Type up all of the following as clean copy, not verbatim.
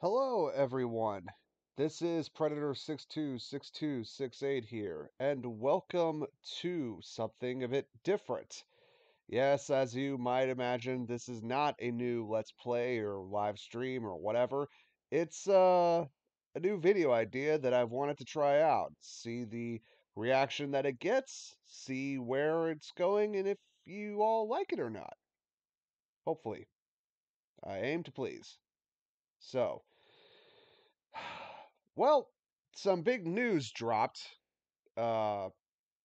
Hello, everyone. This is Predator626268 here, and welcome to something a bit different. Yes, as you might imagine, this is not a new Let's Play or live stream or whatever. It's a new video idea that I've wanted to try out, see the reaction that it gets, see where it's going, and if you all like it or not. Hopefully. I aim to please. So, well, some big news dropped uh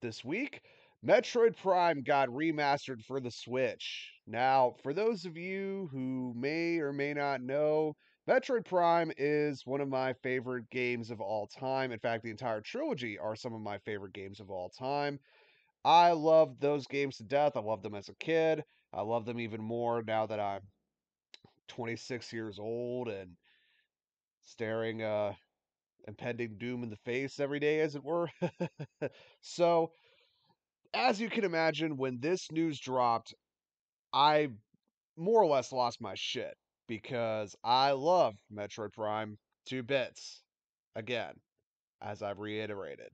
this week. Metroid Prime got remastered for the Switch. Now, for those of you who may or may not know, Metroid Prime is one of my favorite games of all time. In fact, the entire trilogy are some of my favorite games of all time. I love those games to death. I loved them as a kid. I love them even more now that I'm 26 years old and staring impending doom in the face every day, as it were. So, as you can imagine, when this news dropped, I more or less lost my shit because I love Metroid Prime 2 bits. Again, as I've reiterated.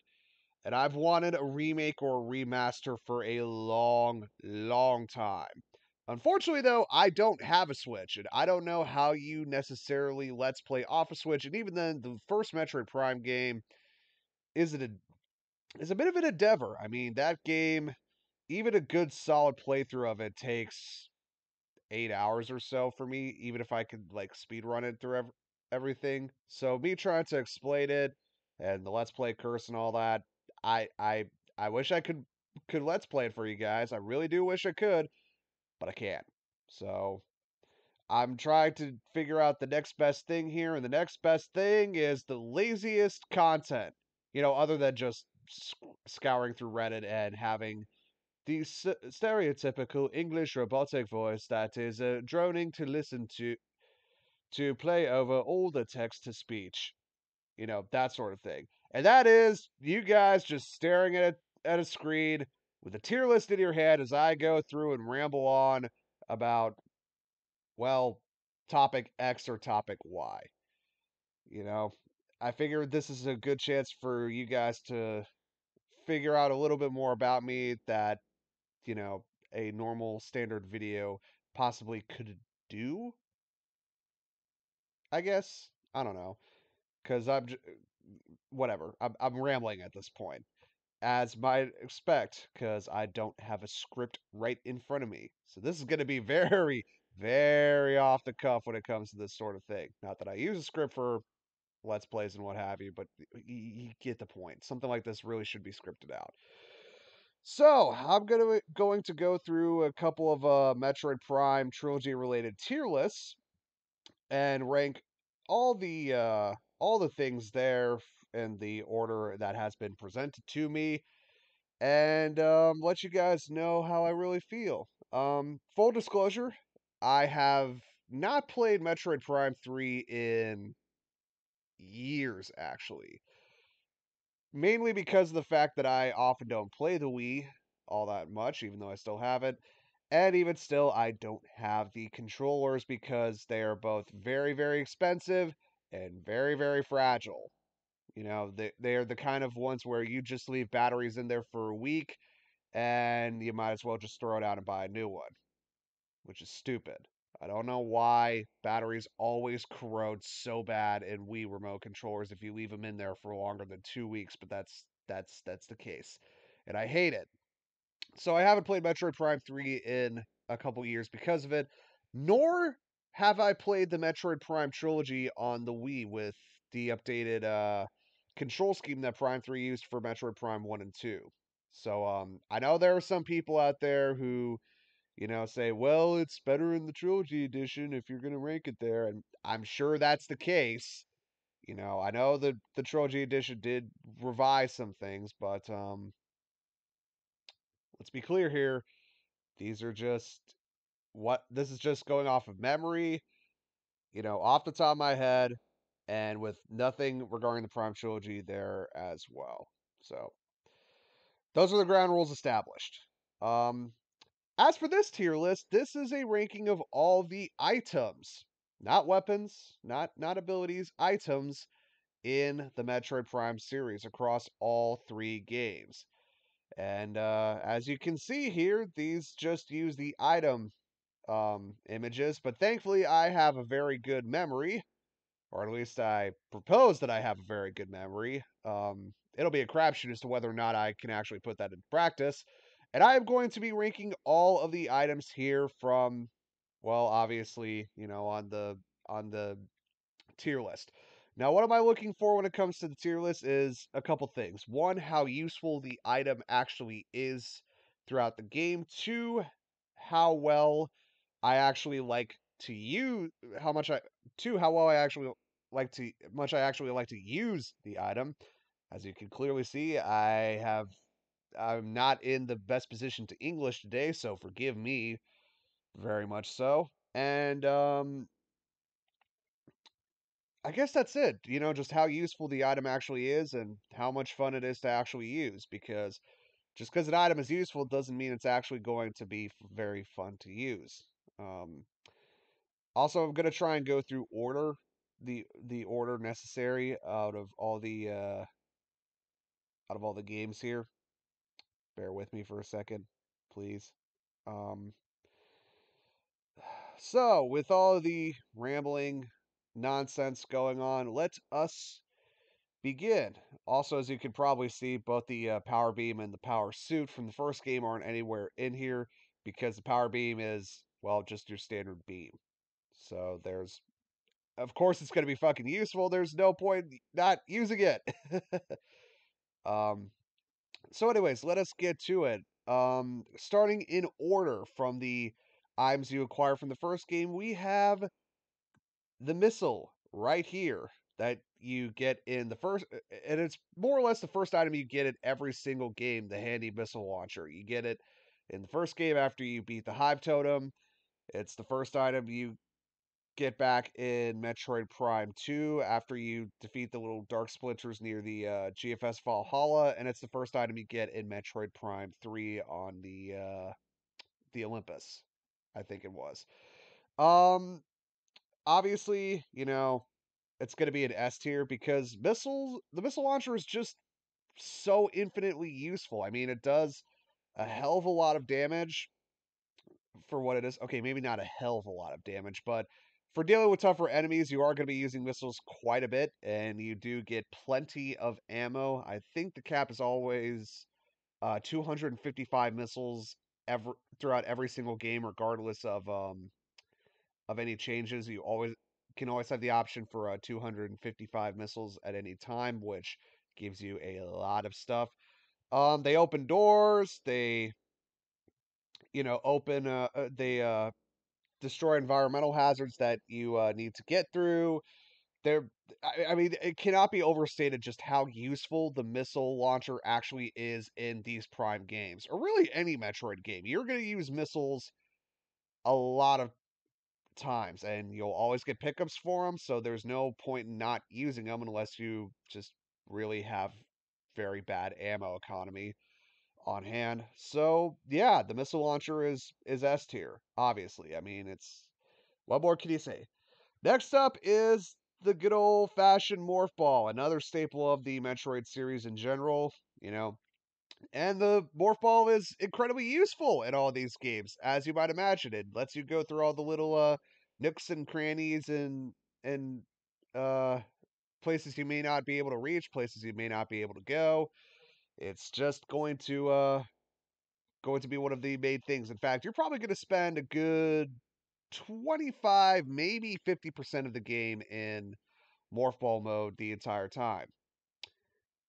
And I've wanted a remake or a remaster for a long, long time. Unfortunately, though, I don't have a Switch, and I don't know how you necessarily Let's Play off a Switch. And even then, the first Metroid Prime game is a is a bit of an endeavor. I mean, that game, even a good solid playthrough of it takes 8 hours or so for me, even if I could like speed run it through everything. So me trying to explain it and the Let's Play curse and all that, I I I wish I could Let's Play it for you guys. I really do wish I could, but I can't. So I'm trying to figure out the next best thing here, and the next best thing is the laziest content. Other than just scouring through Reddit and having the stereotypical English robotic voice that is droning to listen to play over all the text to speech. That sort of thing. And that is you guys just staring at a screen with a tier list in your head as I go through and ramble on about, well, topic X or topic Y. You know, I figured this is a good chance for you guys to figure out a little bit more about me that, you know, a normal standard video possibly could do, I guess. I don't know. Because whatever. I'm rambling at this point, as might expect, because I don't have a script right in front of me. So this is going to be very, very off the cuff when it comes to this sort of thing. Not that I use a script for Let's Plays and what have you, but you get the point. Something like this really should be scripted out. So I'm going to go through a couple of Metroid Prime trilogy related tier lists and rank all the things there in the order that has been presented to me, and let you guys know how I really feel. Full disclosure, I have not played Metroid Prime 3 in years, actually. Mainly because of the fact that I often don't play the Wii all that much, even though I still have it. And even still, I don't have the controllers because they are both very, very expensive and very, very fragile. They are the kind of ones where you just leave batteries in there for a week and you might as well just throw it out and buy a new one, which is stupid. I don't know why batteries always corrode so bad in Wii remote controllers if you leave them in there for longer than 2 weeks, but that's the case, and I hate it. So I haven't played Metroid Prime 3 in a couple years because of it, nor have I played the Metroid Prime trilogy on the Wii with the updated control scheme that Prime 3 used for Metroid Prime 1 and 2. So I know there are some people out there who say, well, it's better in the trilogy edition if you're going to rank it there. And I'm sure that's the case. I know the trilogy edition did revise some things, but let's be clear here. These are just this is just going off of memory, off the top of my head, and with nothing regarding the Prime trilogy there as well. So those are the ground rules established. Um, As for this tier list, this is a ranking of all the items. not weapons, not abilities, items in the Metroid Prime series across all three games. And as you can see here, these just use the item images, but thankfully I have a very good memory, or at least I propose that I have a very good memory. It'll be a crapshoot as to whether or not I can actually put that into practice. And I am going to be ranking all of the items here from, well, obviously, on the tier list. Now, what am I looking for when it comes to the tier list is a couple things. One, how useful the item actually is throughout the game. Two, how well I actually like to use how much I two how well I actually like to use the item. As you can clearly see, I'm not in the best position to English today, so forgive me very much so. And I guess that's it. Just how useful the item actually is and how much fun it is to actually use. Because just because an item is useful doesn't mean it's actually going to be very fun to use. Um, Also, I'm gonna try and go through the order necessary out of all the games here. Bear with me for a second, please. Um, so with all the rambling nonsense going on, let us begin. Also, as you can probably see, both the power beam and the power suit from the first game aren't anywhere in here because the power beam is, well, just your standard beam. So there's of course it's going to be fucking useful. There's no point not using it. um, so, anyways, let us get to it. Starting in order from the items you acquire from the first game, we have the missile right here that you get in the first, and it's more or less the first item you get in every single game. The handy missile launcher. You get it in the first game after you beat the Hive Totem. It's the first item you get back in Metroid Prime 2 after you defeat the little dark splinters near the GFS Valhalla, and it's the first item you get in Metroid Prime 3 on the Olympus, I think it was. Um, Obviously, it's going to be an S tier because the missile launcher is just so infinitely useful. I mean, it does a hell of a lot of damage for what it is. Okay, maybe not a hell of a lot of damage, but for dealing with tougher enemies, you are going to be using missiles quite a bit, and you do get plenty of ammo. I think the cap is always 255 missiles throughout every single game, regardless of any changes. You always have the option for 255 missiles at any time, which gives you a lot of stuff. They open doors. They destroy environmental hazards that you need to get through. There, I mean, it cannot be overstated just how useful the missile launcher actually is in these Prime games, or really any Metroid game. You're going to use missiles a lot of times, and you'll always get pickups for them. So there's no point in not using them unless you just really have very bad ammo economy on hand. So yeah, the missile launcher is S tier. Obviously, I mean it's what more can you say? Next up is the good old fashioned morph ball, another staple of the Metroid series in general. You know, and the morph ball is incredibly useful in all these games, as you might imagine. It lets you go through all the little nooks and crannies and uh places you may not be able to reach, places you may not be able to go. It's just going to be one of the main things. In fact, you're probably going to spend a good 25, maybe 50% of the game in morph ball mode the entire time.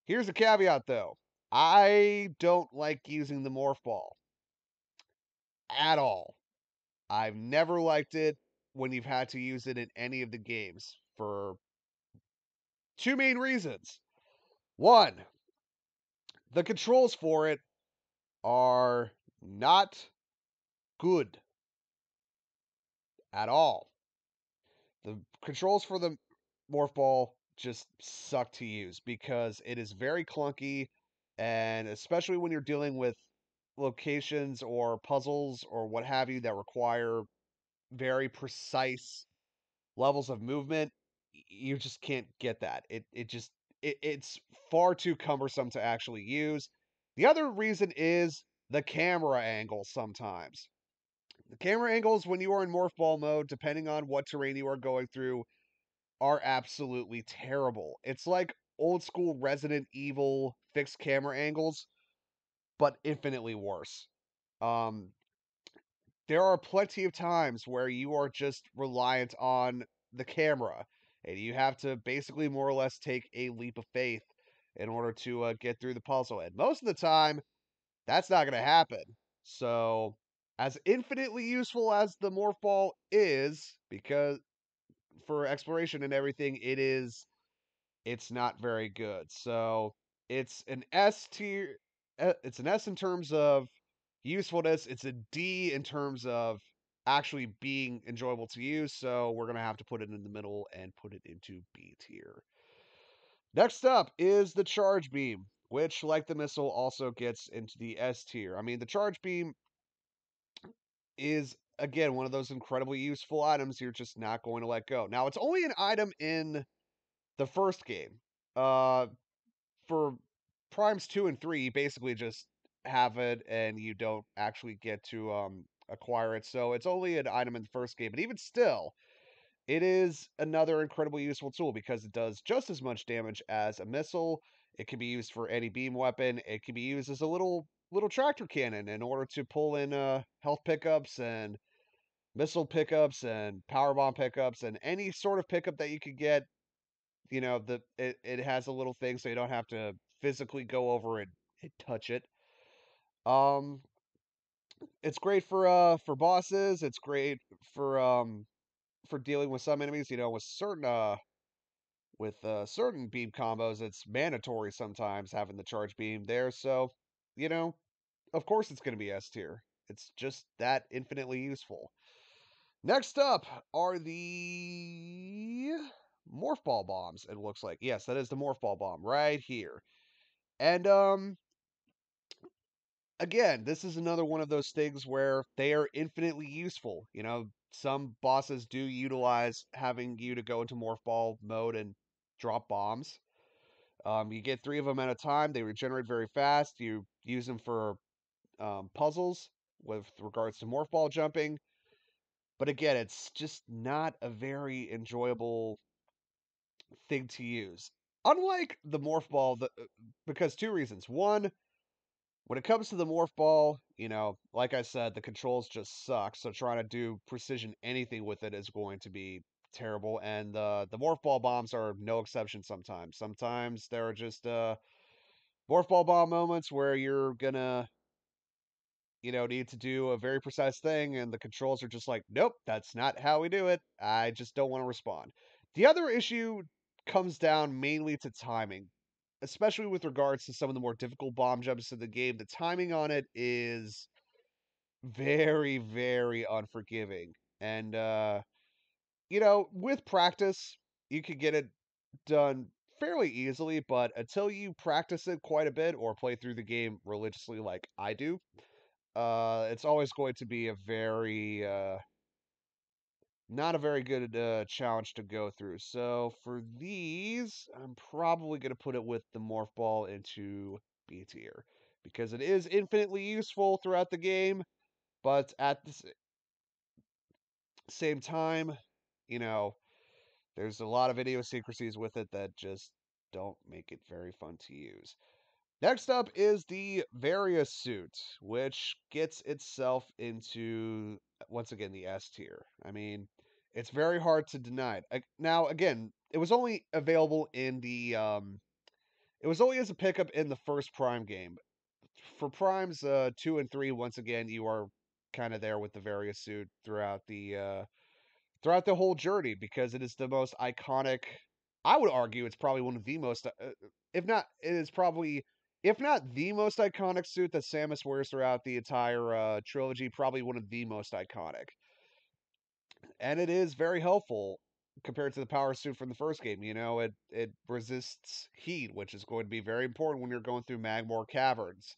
Here's a caveat though. I don't like using the morph ball at all. I've never liked it when you've had to use it in any of the games for two main reasons. One, the controls for it are not good at all. The controls for the morph ball just suck to use because it is very clunky, and especially when you're dealing with locations or puzzles or what have you that require very precise levels of movement, you just can't get that. It's far too cumbersome to actually use. The other reason is the camera angles sometimes. The camera angles when you are in morph ball mode, depending on what terrain you are going through, are absolutely terrible. It's like old school Resident Evil fixed camera angles, but infinitely worse. Um, there are plenty of times where you are just reliant on the camera, and you have to basically more or less take a leap of faith in order to get through the puzzle. And most of the time, that's not going to happen. So, as infinitely useful as the morph ball is, because for exploration and everything, it's not very good. So it's an S tier. It's an S in terms of usefulness. It's a D in terms of actually being enjoyable to use. So we're gonna have to put it in the middle and put it into B tier. Next up is the charge beam, which, like the missile, also gets into the S tier. I mean, the charge beam is again one of those incredibly useful items you're just not going to let go. Now, it's only an item in the first game. Uh, for Primes 2 and 3, you basically just have it and you don't actually get to acquire it. So it's only an item in the first game. But even still, it is another incredibly useful tool because it does just as much damage as a missile. It can be used for any beam weapon. It can be used as a little tractor cannon in order to pull in health pickups and missile pickups and power bomb pickups and any sort of pickup that you could get. It has a little thing so you don't have to physically go over and touch it. It's great for bosses. It's great for dealing with some enemies. With certain beam combos, it's mandatory sometimes having the charge beam there. So, you know, of course it's going to be S tier. It's just that infinitely useful. Next up are the morph ball bombs. It looks like yes, that is the morph ball bomb right here. And again, this is another one of those things where they are infinitely useful. Some bosses do utilize having you to go into morph ball mode and drop bombs. You get three of them at a time. They regenerate very fast. You use them for puzzles with regards to morph ball jumping. But again, it's just not a very enjoyable thing to use. Unlike the morph ball, because two reasons. One, when it comes to the morph ball, like I said, the controls just suck. So trying to do precision anything with it is going to be terrible. And the morph ball bombs are no exception sometimes. Sometimes there are just morph ball bomb moments where you're gonna, need to do a very precise thing, and the controls are just like, nope, that's not how we do it. I just don't want to respond. The other issue comes down mainly to timing, especially with regards to some of the more difficult bomb jumps in the game. The timing on it is very, very unforgiving. And, with practice, you could get it done fairly easily, but until you practice it quite a bit or play through the game religiously like I do, it's always going to be a very, not a very good challenge to go through. So for these, I'm probably going to put it with the morph ball into B tier because it is infinitely useful throughout the game, but at the same time, you know, there's a lot of idiosyncrasies with it that just don't make it very fun to use. Next up is the Various Suit, which gets itself into, once again, the S tier. I mean, it's very hard to deny it. Now, again, it was only available in it was only as a pickup in the first Prime game. For Primes 2 and 3, once again, you are kind of there with the Various Suit throughout the whole journey because it is the most iconic. I would argue it's probably one of the most, if not, it is probably, if not the most iconic suit that Samus wears throughout the entire trilogy, probably one of the most iconic. And it is very helpful compared to the power suit from the first game. It resists heat, which is going to be very important when you're going through Magmore Caverns,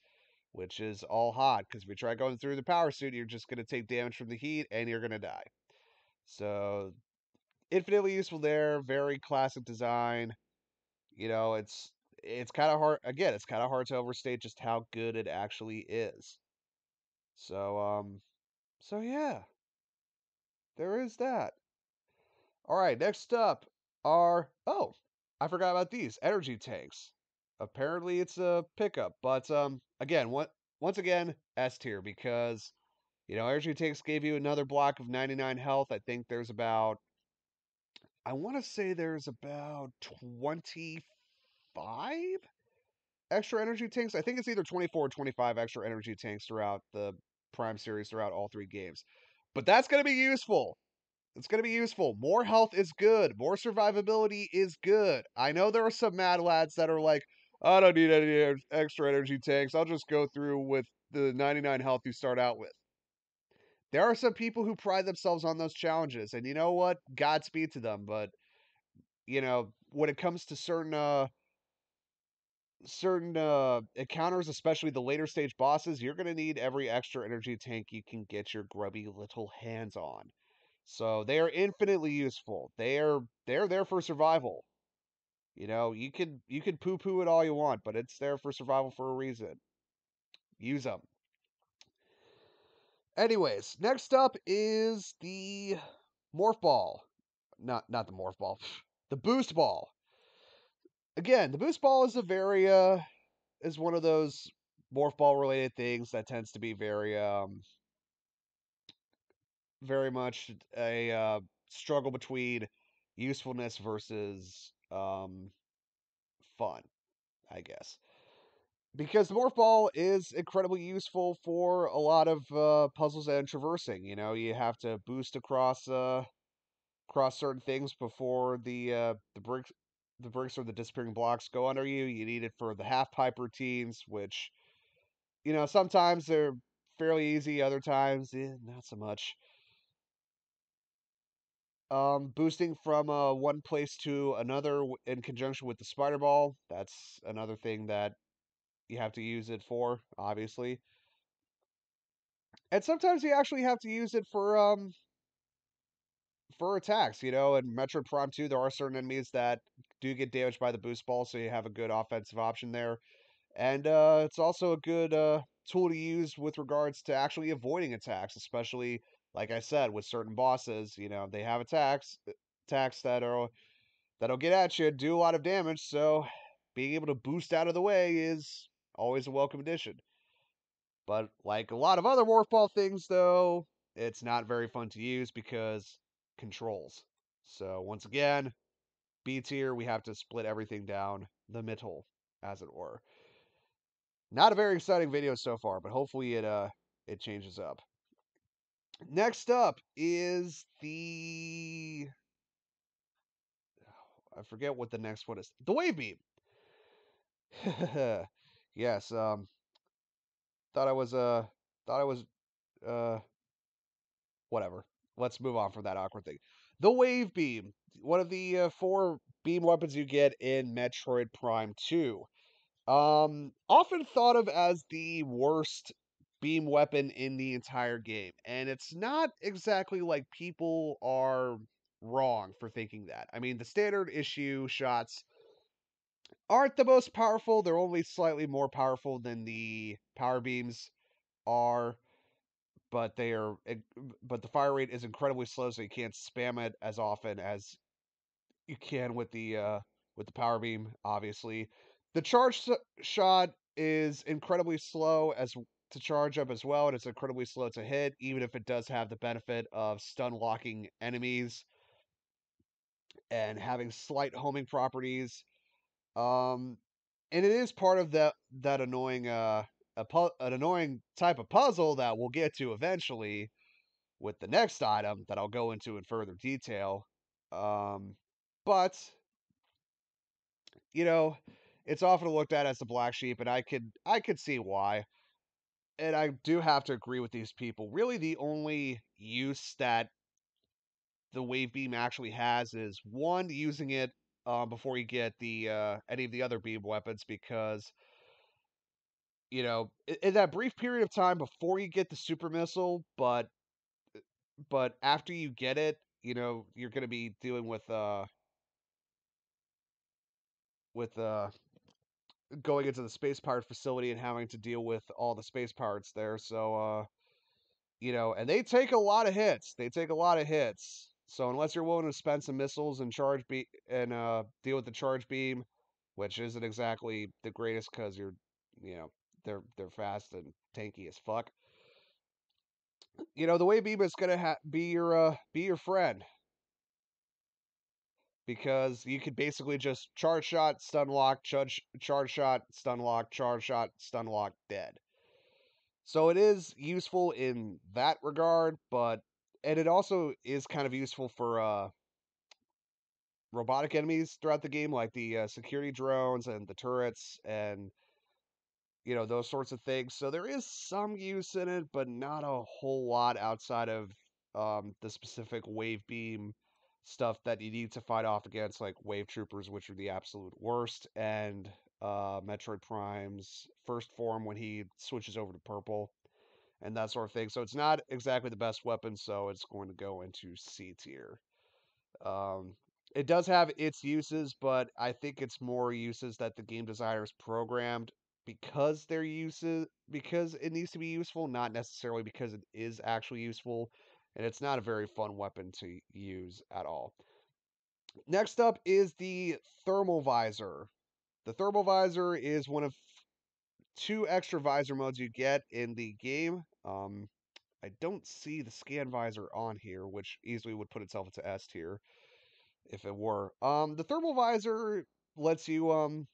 which is all hot because if you try going through the power suit, you're just going to take damage from the heat and you're going to die. So infinitely useful there. Very classic design. You know, it's kind of hard. Again, it's kind of hard to overstate just how good it actually is. So so yeah, there is that. All right, next up are I forgot about these energy tanks. Apparently, it's a pickup, but again, once again, S tier because energy tanks gave you another block of 99 health. I think there's about I want to say there's about 25 extra energy tanks. I think it's either 24 or 25 extra energy tanks throughout the Prime series throughout all three games. But that's going to be useful. It's going to be useful. More health is good. More survivability is good. I know there are some mad lads that are like, I don't need any extra energy tanks. I'll just go through with the 99 health you start out with. There are some people who pride themselves on those challenges, and you know what? Godspeed to them. But when it comes to certain encounters, especially the later stage bosses, you're going to need every extra energy tank you can get your grubby little hands on. So they are infinitely useful. They're there for survival. You can poo poo it all you want, but it's there for survival for a reason. Use them. Anyways, next up is the morph ball. Not the morph ball. The boost ball. Again, the boost ball is a very is one of those morph ball related things that tends to be very much a struggle between usefulness versus fun, I guess. Because the morph ball is incredibly useful for a lot of puzzles and traversing. You have to boost across certain things before the bricks or the disappearing blocks go under you. You need it for the half pipe routines, which sometimes they're fairly easy, other times not so much. Boosting from one place to another in conjunction with the spider ball. That's another thing that you have to use it for, obviously. And sometimes you actually have to use it for attacks. In Metroid Prime 2, there are certain enemies that do get damaged by the boost ball, so you have a good offensive option there. And it's also a good tool to use with regards to actually avoiding attacks, especially like I said, with certain bosses. They have attacks that'll get at you, do a lot of damage. So being able to boost out of the way is always a welcome addition. But like a lot of other morph ball things, though, it's not very fun to use because controls. So once again, B tier, we have to split everything down the middle, as it were. Not a very exciting video so far, but hopefully it changes up. Next up is I forget what the next one is. The wave beam. Yes, thought I was thought I was uh whatever. Let's move on from that awkward thing. The wave beam, one of the four beam weapons you get in Metroid Prime 2. Often thought of as the worst beam weapon in the entire game. And it's not exactly like people are wrong for thinking that. I mean, the standard issue shots aren't the most powerful. They're only slightly more powerful than the power beams are, but but the fire rate is incredibly slow, so you can't spam it as often as you can with the power beam, obviously. The shot is incredibly slow as to charge up as well, and it's incredibly slow to hit, even if it does have the benefit of stun locking enemies and having slight homing properties. Um, and it is part of that annoying an annoying type of puzzle that we'll get to eventually with the next item that I'll go into in further detail. Um, but you know, it's often looked at as the black sheep, and I could see why. And I do have to agree with these people. Really, the only use that the wave beam actually has is one, using it before you get the any of the other beam weapons, because in that brief period of time before you get the super missile, but after you get it, you're going to be dealing with going into the space pirate facility and having to deal with all the space pirates there. So and they take a lot of hits. They take a lot of hits. So unless you're willing to spend some missiles and deal with the charge beam, which isn't exactly the greatest because you know, they're fast and tanky as fuck. The way beam is gonna be your friend because you could basically just charge shot, stun lock, charge shot, stun lock, charge shot, stun lock, dead. So it is useful in that regard, and it also is kind of useful for robotic enemies throughout the game, like the security drones and the turrets and those sorts of things. So there is some use in it, but not a whole lot outside of the specific wave beam stuff that you need to fight off against, like wave troopers, which are the absolute worst, and Metroid Prime's first form when he switches over to purple and that sort of thing. So it's not exactly the best weapon, so it's going to go into C tier. Um, it does have its uses, but I think it's more uses that the game designers programmed because it needs to be useful, not necessarily because it is actually useful. And it's not a very fun weapon to use at all. Next up is the thermal visor. The thermal visor is one of two extra visor modes you get in the game. I don't see the scan visor on here, which easily would put itself into S tier if it were. The thermal visor lets you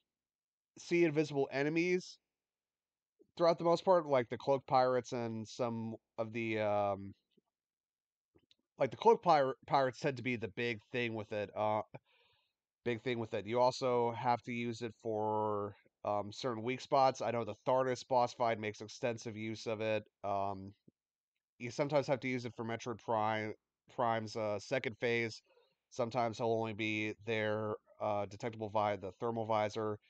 see invisible enemies throughout the most part, like the cloak pirates and some of the like the pirates tend to be the big thing with it. Big thing with it. You also have to use it for certain weak spots. I know the Thardus boss fight makes extensive use of it. You sometimes have to use it for Metroid Prime's second phase. Sometimes he'll only be there detectable via the thermal visor.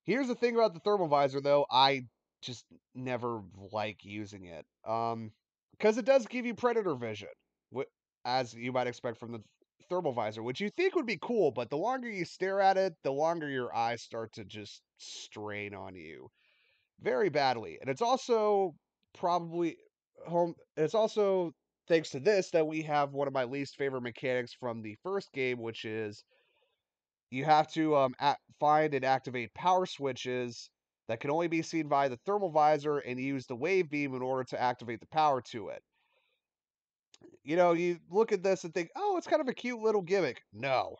Here's the thing about the thermal visor, though. I just never like using it. Because it does give you predator vision, as you might expect from the thermal visor, which you think would be cool, but the longer you stare at it, the longer your eyes start to just strain on you very badly. And it's also probably home. It's also thanks to this that we have one of my least favorite mechanics from the first game, which is you have to find and activate power switches that can only be seen via the thermal visor and use the wave beam in order to activate the power to it. You look at this and think, oh, it's kind of a cute little gimmick. No.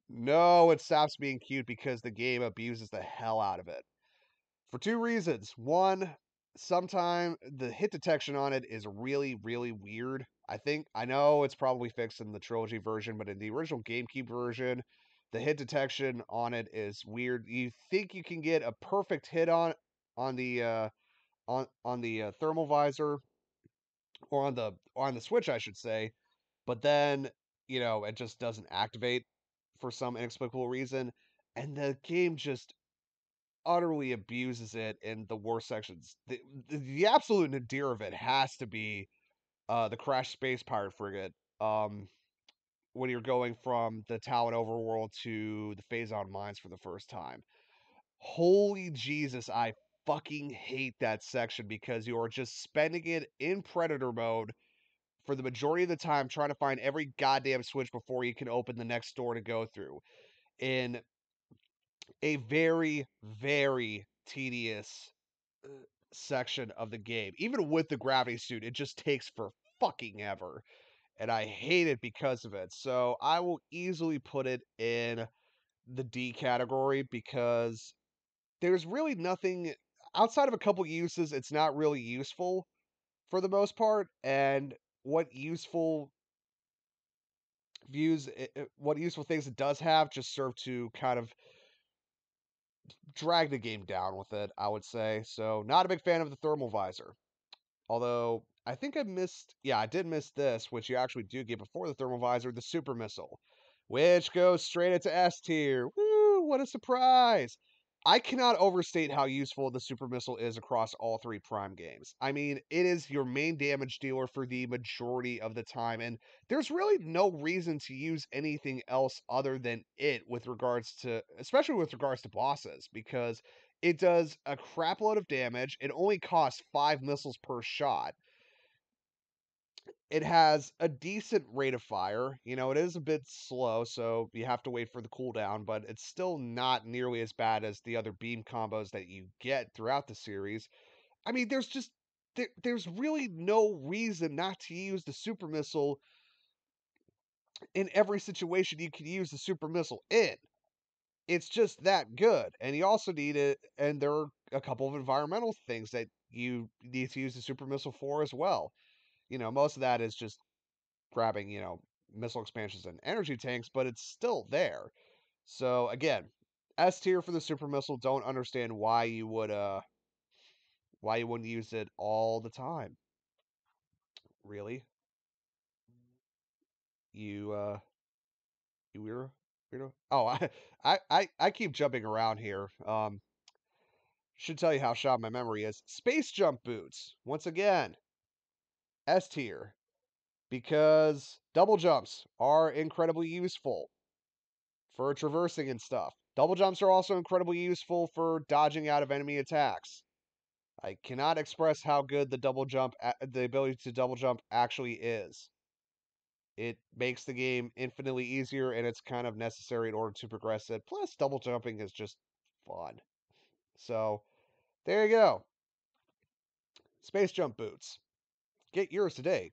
No, it stops being cute because the game abuses the hell out of it. For two reasons. One, sometime the hit detection on it is really, really weird. I know it's probably fixed in the Trilogy version, but in the original GameCube version, the hit detection on it is weird. You think you can get a perfect hit on the thermal visor or on the switch, I should say, but then it just doesn't activate for some inexplicable reason, and the game just utterly abuses it in the worst sections. The absolute nadir of it has to be the Crash Space Pirate Frigate. When you're going from the Talon overworld to the Faison mines for the first time. Holy Jesus, I fucking hate that section because you are just spending it in Predator mode for the majority of the time trying to find every goddamn switch before you can open the next door to go through. In a very, very tedious uh, section of the game. Even with the gravity suit, it just takes for fucking ever. And I hate it because of it. So I will easily put it in the D category because there's really nothing outside of a couple uses, it's not really useful for the most part. And what useful what useful things it does have just serve to kind of drag the game down with it, I would say. So, not a big fan of the thermal visor. Although, I think I did miss this, which you actually do get before the thermal visor, the super missile, which goes straight into S tier. Woo, what a surprise! I cannot overstate how useful the super missile is across all three Prime games. I mean, it is your main damage dealer for the majority of the time, and there's really no reason to use anything else other than it with regards to, especially with regards to bosses, because it does a crap load of damage. It only costs 5 missiles per shot. It has a decent rate of fire. You know, it is a bit slow, so you have to wait for the cooldown, but it's still not nearly as bad as the other beam combos that you get throughout the series. I mean, there's really no reason not to use the super missile in every situation you can use the super missile in. It's just that good. And you also need it, and there are a couple of environmental things that you need to use the super missile for as well. Most of that is just grabbing, missile expansions and energy tanks, but it's still there. So again, S tier for the super missile. Don't understand why you wouldn't use it all the time. Really? You you weirdo? Oh, I keep jumping around here. Should tell you how shot my memory is. Space jump boots. Once again, S tier. Because double jumps are incredibly useful for traversing and stuff. Double jumps are also incredibly useful for dodging out of enemy attacks. I cannot express how good the ability to double jump actually is. It makes the game infinitely easier, and it's kind of necessary in order to progress it. Plus, double jumping is just fun. So, there you go. Space jump boots. Get yours today.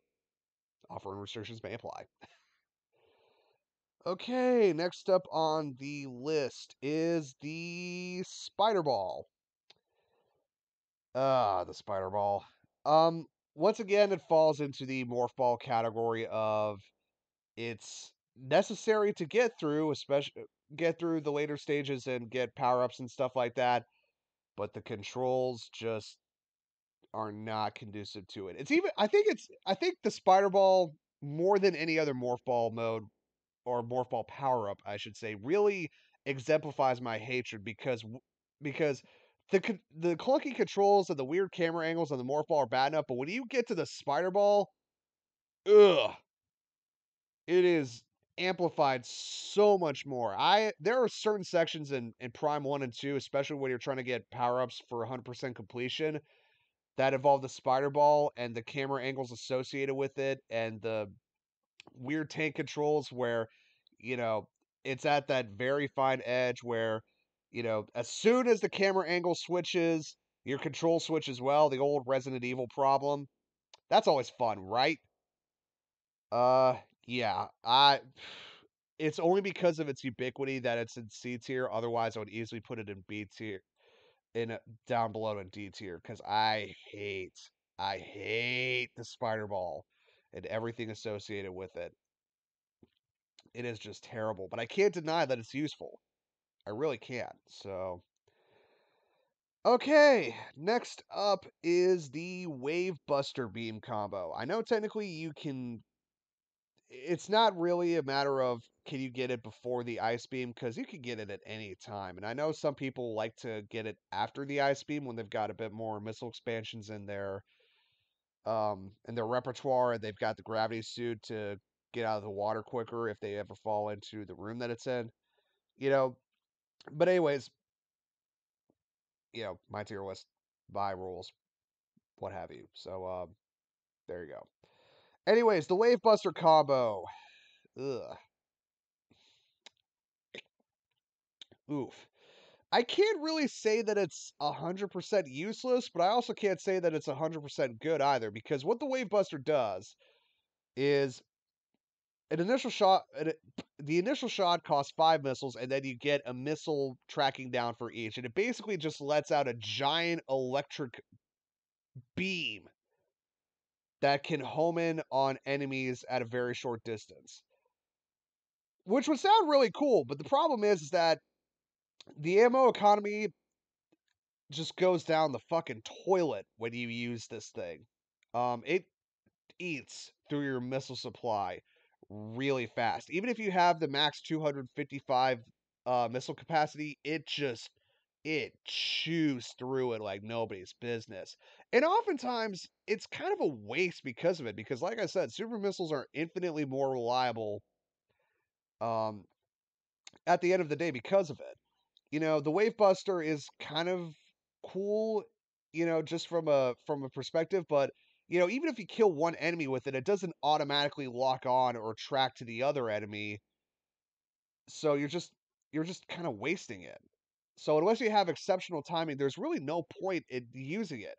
Offer and restrictions may apply. Okay, next up on the list is the Spider Ball. The Spider Ball. Once again, it falls into the Morph Ball category of it's necessary to get through, especially get through the later stages and get power ups and stuff like that, but the controls just are not conducive to it. I think the Spider Ball more than any other Morph Ball mode or Morph Ball power up, I should say, really exemplifies my hatred because the clunky controls and the weird camera angles on the Morph Ball are bad enough, but when you get to the Spider Ball, ugh, it is amplified so much more. I There are certain sections in Prime 1 and 2, especially when you're trying to get power ups for 100% completion, that involve the Spider Ball and the camera angles associated with it and the weird tank controls where, you know, it's at that very fine edge where, as soon as the camera angle switches, your control switch as well, the old Resident Evil problem. That's always fun, right? Uh yeah, I it's only because of its ubiquity that it's in C tier. Otherwise, I would easily put it in B tier, down below in D tier because I hate the Spider Ball and everything associated with it. It is just terrible, but I can't deny that it's useful. I really can't. So, okay, next up is the Wave Buster Beam combo. I know technically you can. It's not really a matter of can you get it before the Ice Beam because you can get it at any time. And I know some people like to get it after the Ice Beam when they've got a bit more missile expansions in their repertoire and they've got the gravity suit to get out of the water quicker if they ever fall into the room that it's in. You know, but anyways, my tier list, by rules, what have you. So there you go. Anyways, the Wave Buster combo. Ugh. Oof. I can't really say that it's 100% useless, but I also can't say that it's 100% good either, because what the Wave Buster does is an initial shot. The initial shot costs 5 missiles, and then you get a missile tracking down for each, and it basically just lets out a giant electric beam that can home in on enemies at a very short distance, which would sound really cool. But the problem is that the ammo economy just goes down the fucking toilet when you use this thing. It eats through your missile supply really fast. Even if you have the max 255 missile capacity, it chews through it like nobody's business. And oftentimes it's kind of a waste because of it. Because like I said, super missiles are infinitely more reliable um, at the end of the day because of it. The Wave Buster is kind of cool, just from a perspective, but even if you kill one enemy with it, it doesn't automatically lock on or track to the other enemy. So you're just kind of wasting it. So unless you have exceptional timing, there's really no point in using it.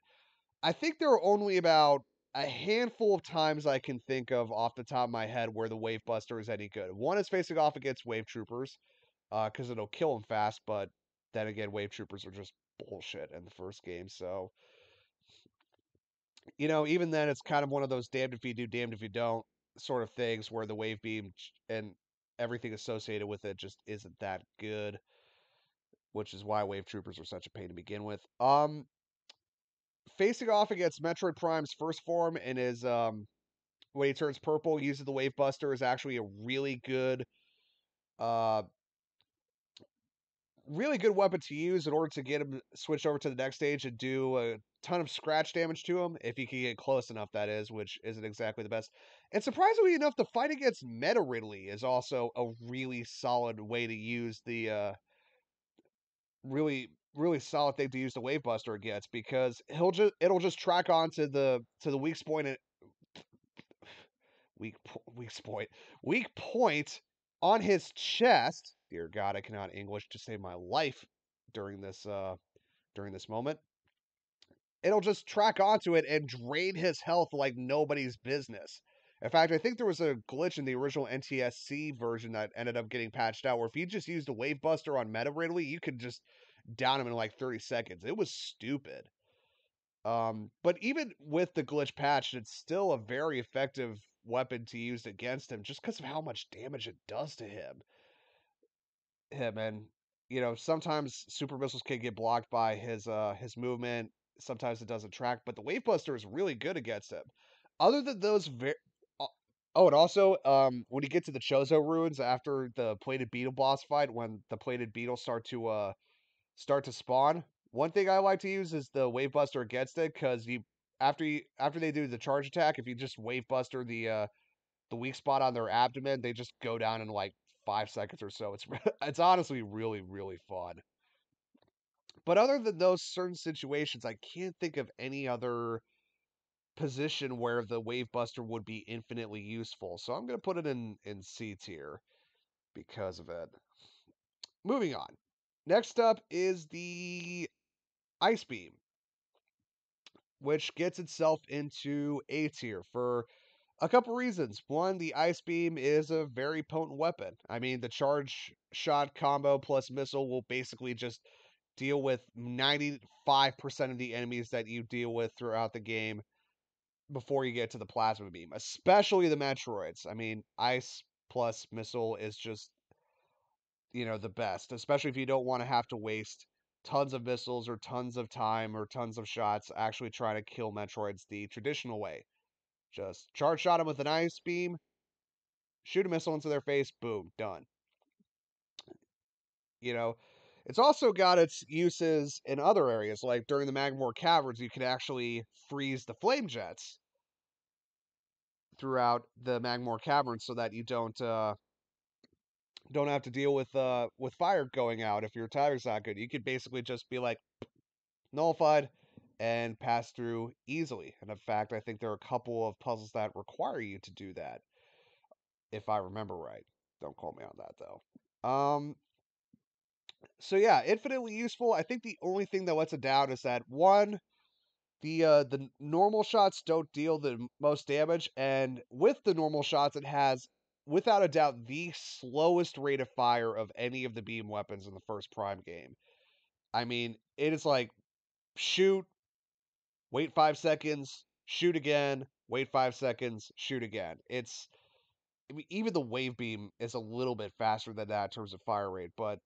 I think there are only about a handful of times I can think of off the top of my head where the Wave Buster is any good. One is facing off against Wave Troopers, because it'll kill them fast, but then again, Wave Troopers are just bullshit in the first game. So, even then, it's kind of one of those damned if you do, damned if you don't sort of things where the Wave Beam and everything associated with it just isn't that good, which is why Wave Troopers are such a pain to begin with. Facing off against Metroid Prime's first form and his when he turns purple, uses the Wave Buster is actually a uh really good weapon to use in order to get him switched over to the next stage and do a ton of scratch damage to him if you can get close enough, that is, which isn't exactly the best. And surprisingly enough, the fight against Meta Ridley is also a really solid way to use the really really solid thing to use the Wave Buster against, because it'll just track on to the weak point on his chest. Dear God, I cannot English to save my life during this moment. It'll just track onto it and drain his health like nobody's business. In fact, I think there was a glitch in the original NTSC version that ended up getting patched out where if you just used a Wave Buster on Meta Ridley, you could just down him in like 30 seconds. It was stupid. But even with the glitch patched, it's still a very effective weapon to use against him just because of how much damage it does to him. And sometimes super missiles can get blocked by his movement. Sometimes it doesn't track, but the Wave Buster is really good against him. Other than those oh, and also when you get to the Chozo ruins after the plated beetle boss fight, when the plated beetles start to spawn, one thing I like to use is the Wave Buster against it, because after they do the charge attack, if you just Wave Buster the weak spot on their abdomen, they just go down in like 5 seconds or so. It's it's honestly really really fun. But other than those certain situations, I can't think of any other position where the Wave Buster would be infinitely useful. So I'm gonna put it in C tier because of it. Moving on. Next up is the Ice Beam, which gets itself into A tier for a couple reasons. One, the Ice Beam is a very potent weapon. I mean, the charge shot combo plus missile will basically just deal with 95% of the enemies that you deal with throughout the game before you get to the plasma beam, especially the Metroids. I mean, ice plus missile is just, the best, especially if you don't want to have to waste tons of missiles or tons of time or tons of shots actually trying to kill Metroids the traditional way. Just charge shot them with an ice beam, shoot a missile into their face, boom, done. You know, it's also got its uses in other areas, like during the Magmor Caverns, you can actually freeze the flame jets throughout the Magmor Caverns so that you don't have to deal with fire going out if your timer's not good. You could basically just be like nullified and pass through easily. And in fact, I think there are a couple of puzzles that require you to do that, if I remember right. Don't quote me on that though. So yeah, infinitely useful. I think the only thing that lets it down is that one, the normal shots don't deal the most damage, and with the normal shots, it has without a doubt the slowest rate of fire of any of the beam weapons in the first Prime game. I mean, it is like shoot, wait 5 seconds, shoot again, wait 5 seconds, shoot again. I mean, even the wave beam is a little bit faster than that in terms of fire rate, but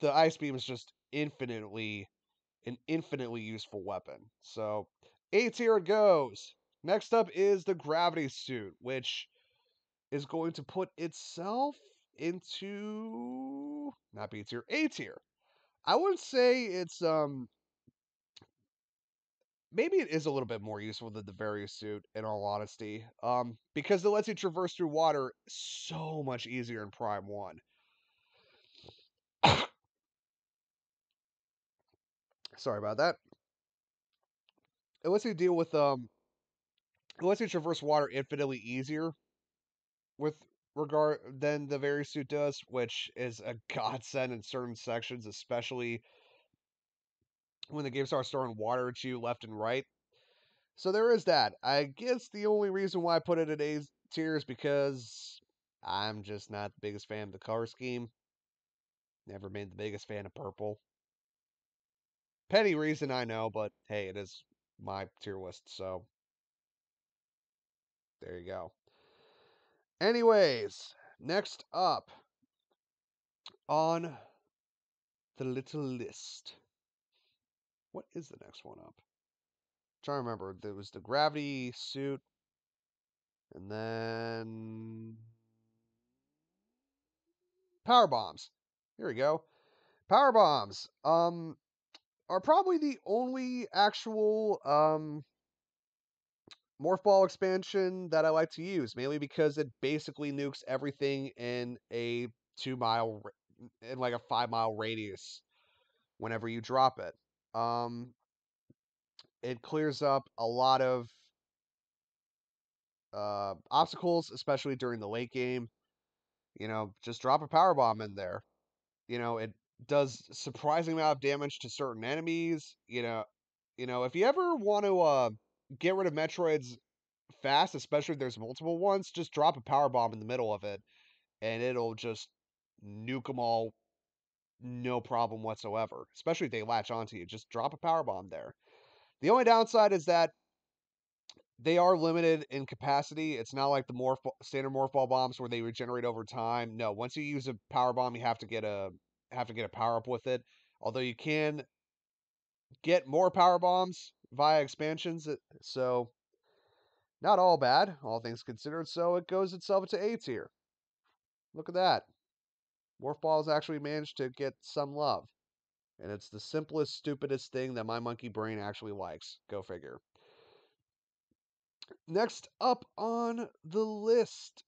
the ice beam is just an infinitely useful weapon. So A tier it goes. Next up is the gravity suit, which is going to put itself into not B tier, A tier. I would say it's maybe it is a little bit more useful than the Various Suit, in all honesty. Because it lets you traverse through water so much easier in Prime 1. Sorry about that. It lets you deal with it lets you traverse water infinitely easier with regard than the Various Suit does, which is a godsend in certain sections, especially when the game starts throwing water at you left and right. So there is that. I guess the only reason why I put it at A tier is because I'm just not the biggest fan of the color scheme. Never been the biggest fan of purple. Petty reason, I know, but hey, it is my tier list, so there you go. Anyways, next up on the little list. What is the next one up? I'm trying to remember. There was the gravity suit, and then power bombs. Here we go. Power bombs. Are probably the only actual morph ball expansion that I like to use, mainly because it basically nukes everything in a 2 mile in like a 5 mile radius whenever you drop it. It clears up a lot of obstacles, especially during the late game. Just drop a power bomb in there. It does surprising amount of damage to certain enemies. If you ever want to get rid of Metroids fast, especially if there's multiple ones, just drop a power bomb in the middle of it, and it'll just nuke them all, no problem whatsoever. Especially if they latch onto you, just drop a power bomb there. The only downside is that they are limited in capacity. It's not like the standard morph ball bombs where they regenerate over time. No, once you use a power bomb, you have to get a power up with it. Although you can get more power bombs via expansions, so not all bad, all things considered. So it goes itself into A tier. Look at that. Morph balls actually managed to get some love. And it's the simplest, stupidest thing that my monkey brain actually likes. Go figure. Next up on the list,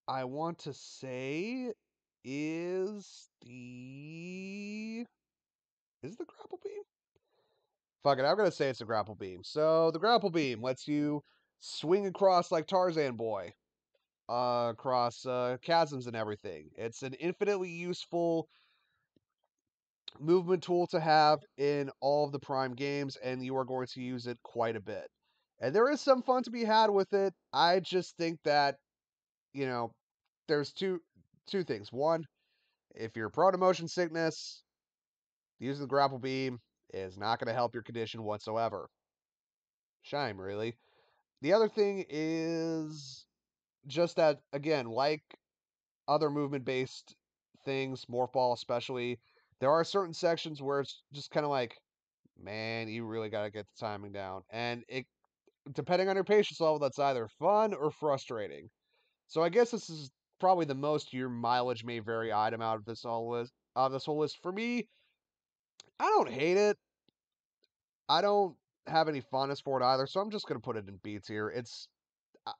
I want to say is the is it the grapple beam? Fuck it, I'm gonna say it's the grapple beam. So the grapple beam lets you swing across like Tarzan boy, across chasms and everything. It's an infinitely useful movement tool to have in all of the Prime games, and you are going to use it quite a bit. And there is some fun to be had with it. I just think that, you know, there's two things. One, if you're prone to motion sickness, using the grapple beam is not going to help your condition whatsoever. Shame, really. The other thing is just that, again, like other movement based things, Morph Ball especially, there are certain sections where it's just kind of like, man, you really got to get the timing down. And it, depending on your patience level, that's either fun or frustrating. So I guess this is probably the most your mileage may vary item out of this all list. Out of this whole list, for me, I don't hate it. I don't have any fondness for it either, so I'm just gonna put it in B tier.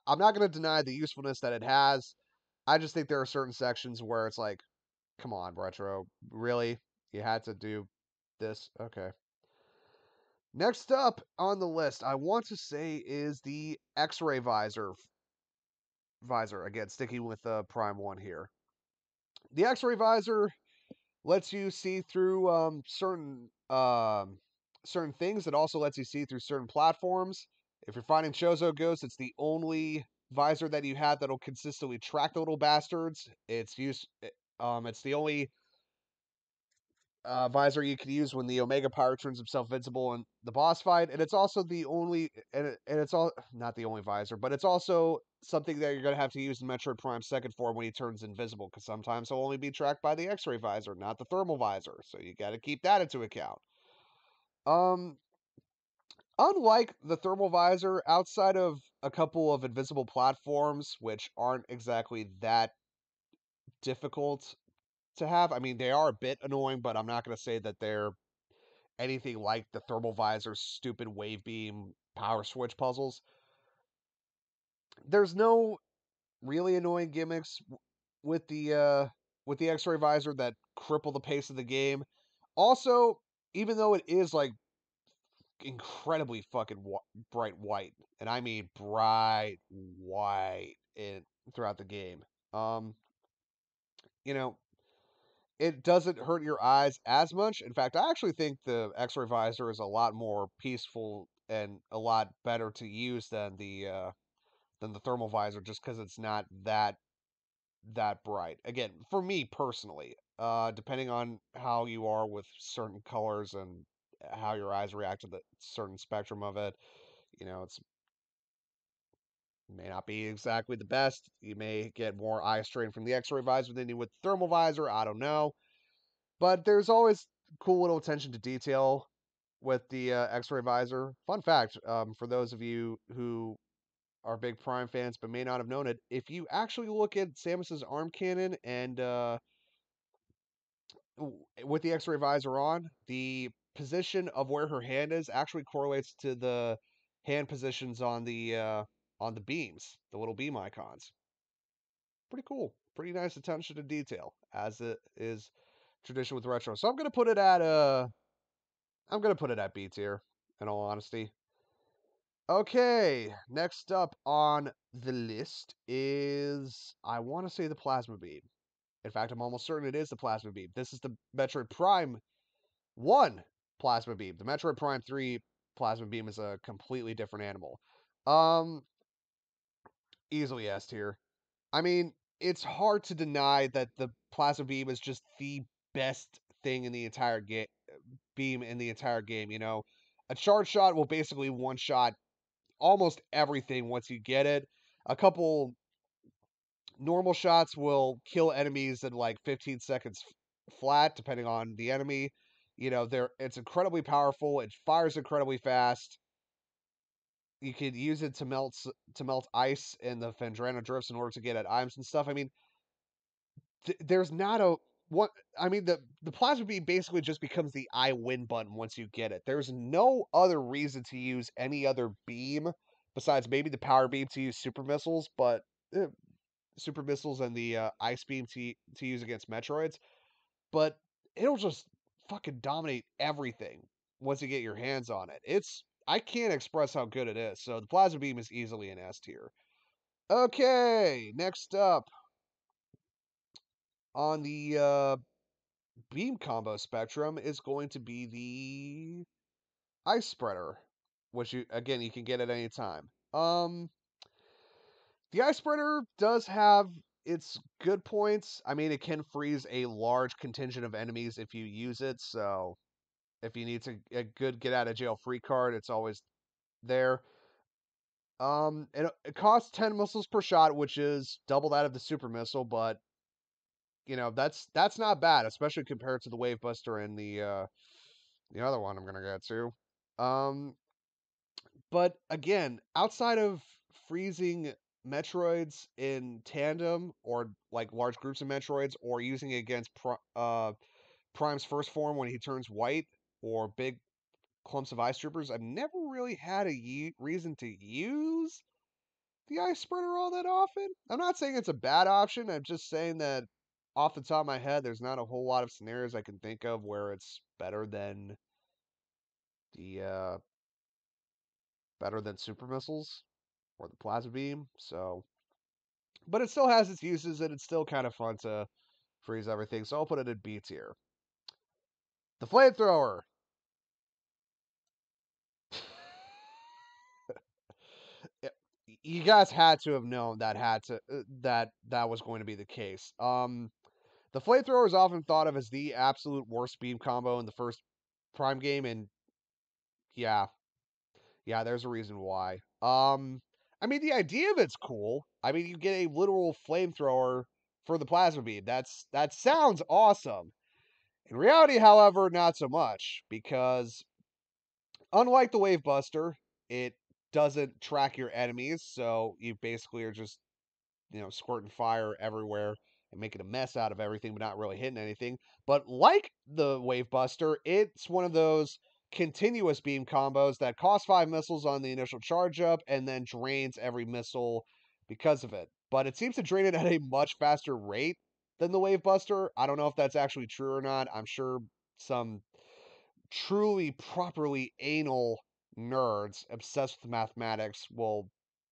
I'm not gonna deny the usefulness that it has. I just think there are certain sections where it's like, come on, Retro, really? You had to do this? Okay. Next up on the list, I want to say is the X-ray visor. Again, sticking with Prime One here. The X-ray visor lets you see through certain things. It also lets you see through certain platforms. If you're fighting Chozo Ghosts, it's the only visor that you have that'll consistently track the little bastards. It's the only visor you can use when the Omega Pirate turns himself invincible in the boss fight, and it's also the only, and it's all not the only visor, but it's also something that you're gonna have to use in Metroid Prime second form when he turns invisible, because sometimes he'll only be tracked by the X-ray visor, not the thermal visor, so you got to keep that into account. Um, Unlike the thermal visor, outside of a couple of invisible platforms, which aren't exactly that difficult to have. I mean, they are a bit annoying, but I'm not going to say that they're anything like the thermal visor's stupid wave beam power switch puzzles. There's no really annoying gimmicks with the X-ray visor that cripple the pace of the game. Also, even though it is like incredibly fucking bright white, and I mean bright white in throughout the game, um, you know, it doesn't hurt your eyes as much. In fact, I actually think the X-ray visor is a lot more peaceful and a lot better to use than the thermal visor, just because it's not that bright. Again, for me personally, depending on how you are with certain colors and how your eyes react to the certain spectrum of it, it's may not be exactly the best. You may get more eye strain from the X-ray visor than you would the thermal visor. I don't know, but there's always cool little attention to detail with the X-ray visor. Fun fact, for those of you who are big Prime fans but may not have known it, if you actually look at Samus's arm cannon and with the X-ray visor on, the position of where her hand is actually correlates to the hand positions on the beams, the little beam icons. Pretty cool. Pretty nice attention to detail, as it is tradition with retro. So I'm gonna put it at B tier, in all honesty. Okay, next up on the list is I want to say the plasma beam. In fact, I'm almost certain it is the plasma beam. This is the Metroid Prime 1 plasma beam. The Metroid Prime 3 plasma beam is a completely different animal. Um, Easily S tier. I mean, it's hard to deny that the plasma beam is just the best thing in the entire game. Beam in the entire game. A charge shot will basically one shot almost everything once you get it. A couple normal shots will kill enemies in like 15 seconds flat, depending on the enemy. It's incredibly powerful. It fires incredibly fast. You could use it to melt ice in the Fandrana drifts in order to get at items and stuff. I mean, there's not a what I mean the plasma beam basically just becomes the I win button once you get it. There's no other reason to use any other beam besides maybe the power beam to use super missiles, but eh, super missiles and the ice beam to use against Metroids. But it'll just fucking dominate everything once you get your hands on it. I can't express how good it is. So the plasma beam is easily an S tier. Okay, next up on the beam combo spectrum is going to be the ice spreader, which you can get at any time. The ice spreader does have its good points. I mean, it can freeze a large contingent of enemies if you use it. So if you need a good get out of jail free card, it's always there. It costs 10 missiles per shot, which is double that of the super missile, but that's not bad, especially compared to the Wave Buster and the other one I'm gonna get to. Um, but again, outside of freezing Metroids in tandem or like large groups of Metroids, or using it against Prime's first form when he turns white, or big clumps of ice troopers, I've never really had a reason to use the ice spreader all that often. I'm not saying it's a bad option. I'm just saying that off the top of my head, there's not a whole lot of scenarios I can think of where it's the better than super missiles or the plasma beam. So, but it still has its uses and it's still kind of fun to freeze everything. So I'll put it in B tier. The flamethrower. You guys had to have known that was going to be the case. The flamethrower is often thought of as the absolute worst beam combo in the first Prime game, and yeah, yeah, there's a reason why. I mean, the idea of it's cool. I mean, you get a literal flamethrower for the plasma beam. That sounds awesome. In reality, however, not so much, because unlike the Wave Buster, it doesn't track your enemies, so you basically are just squirting fire everywhere and making a mess out of everything, but not really hitting anything. But like the Wave Buster, it's one of those continuous beam combos that costs 5 missiles on the initial charge up and then drains every missile because of it. But it seems to drain it at a much faster rate than the Wave Buster. I don't know if that's actually true or not. I'm sure some truly properly anal nerds obsessed with mathematics will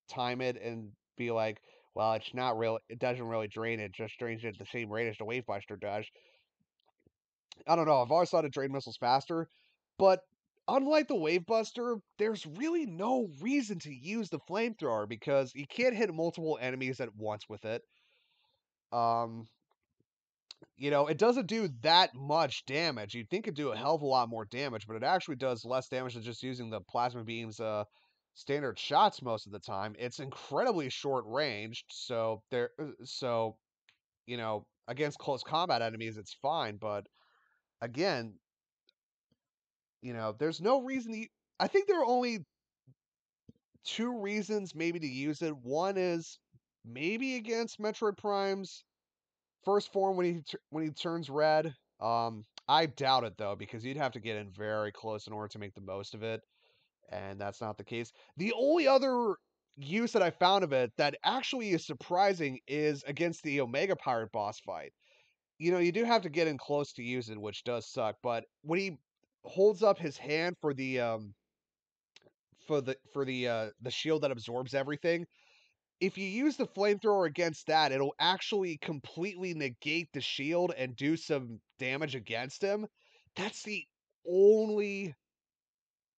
time it and be like, well, it's not real. It doesn't really drain it. It just drains it at the same rate as the Wave Buster does. I don't know. I've always thought it drained missiles faster, but unlike the Wave Buster, there's really no reason to use the flamethrower because you can't hit multiple enemies at once with it. Um, it doesn't do that much damage. You'd think it'd do a hell of a lot more damage, but it actually does less damage than just using the plasma beam's standard shots most of the time. It's incredibly short ranged, so against close combat enemies it's fine, but again, there's no reason I think there are only two reasons maybe to use it. One is maybe against Metroid Prime's first form when he turns red. I doubt it though because you'd have to get in very close in order to make the most of it, and that's not the case. The only other use that I found of it that actually is surprising is against the Omega Pirate boss fight. You do have to get in close to use it, which does suck. But when he holds up his hand for the shield that absorbs everything, if you use the flamethrower against that, it'll actually completely negate the shield and do some damage against him. That's the only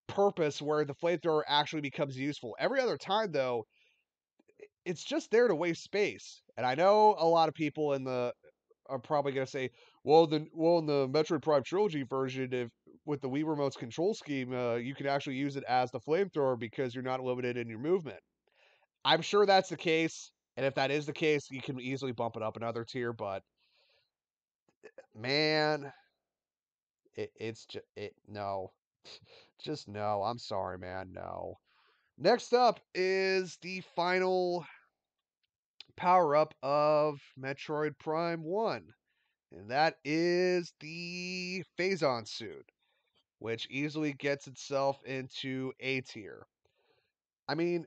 purpose where the flamethrower actually becomes useful. Every other time, though, it's just there to waste space. And I know a lot of people are probably going to say, well, in the Metroid Prime Trilogy version, if with the Wii Remote's control scheme, you can actually use it as the flamethrower because you're not limited in your movement. I'm sure that's the case, and if that is the case, you can easily bump it up another tier. But man, it's just no, just no. I'm sorry, man, no. Next up is the final power up of Metroid Prime 1, and that is the Faison Suit, which easily gets itself into A tier. I mean,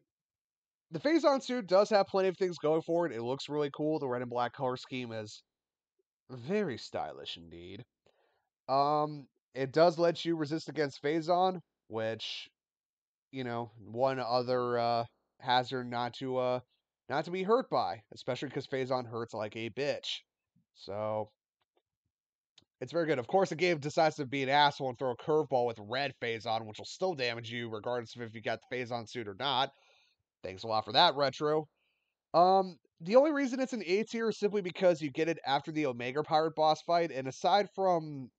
the Faison Suit does have plenty of things going for it. It looks really cool. The red and black color scheme is very stylish indeed. It does let you resist against Phazon, which, one other hazard not to be hurt by, especially because Phazon hurts like a bitch. So it's very good. Of course, the game decides to be an asshole and throw a curveball with red Phazon, which will still damage you regardless of if you got the Phazon suit or not. Thanks a lot for that, Retro. The only reason it's an A tier is simply because you get it after the Omega Pirate boss fight, and aside from,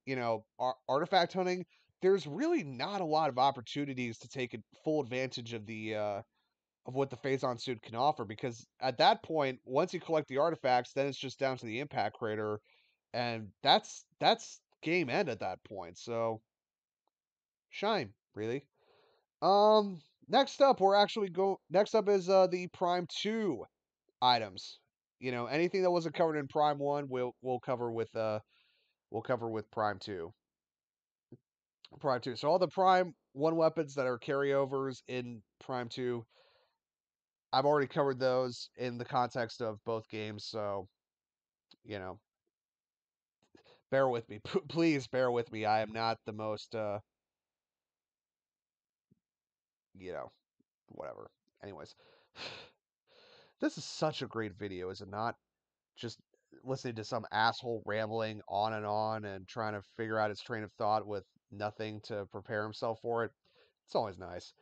artifact hunting, there's really not a lot of opportunities to take full advantage of the of what the Phazon suit can offer, because at that point, once you collect the artifacts, then it's just down to the impact crater, and that's game end at that point. So shine, really. Um, next up is the Prime 2 items. Anything that wasn't covered in Prime 1, we'll cover with Prime 2. Prime 2. So all the Prime 1 weapons that are carryovers in Prime 2, I've already covered those in the context of both games, so, you know, bear with me. Please bear with me. I am not the most you know, whatever. Anyways, this is such a great video, is it not? Just listening to some asshole rambling on and trying to figure out his train of thought with nothing to prepare himself for it. It's always nice.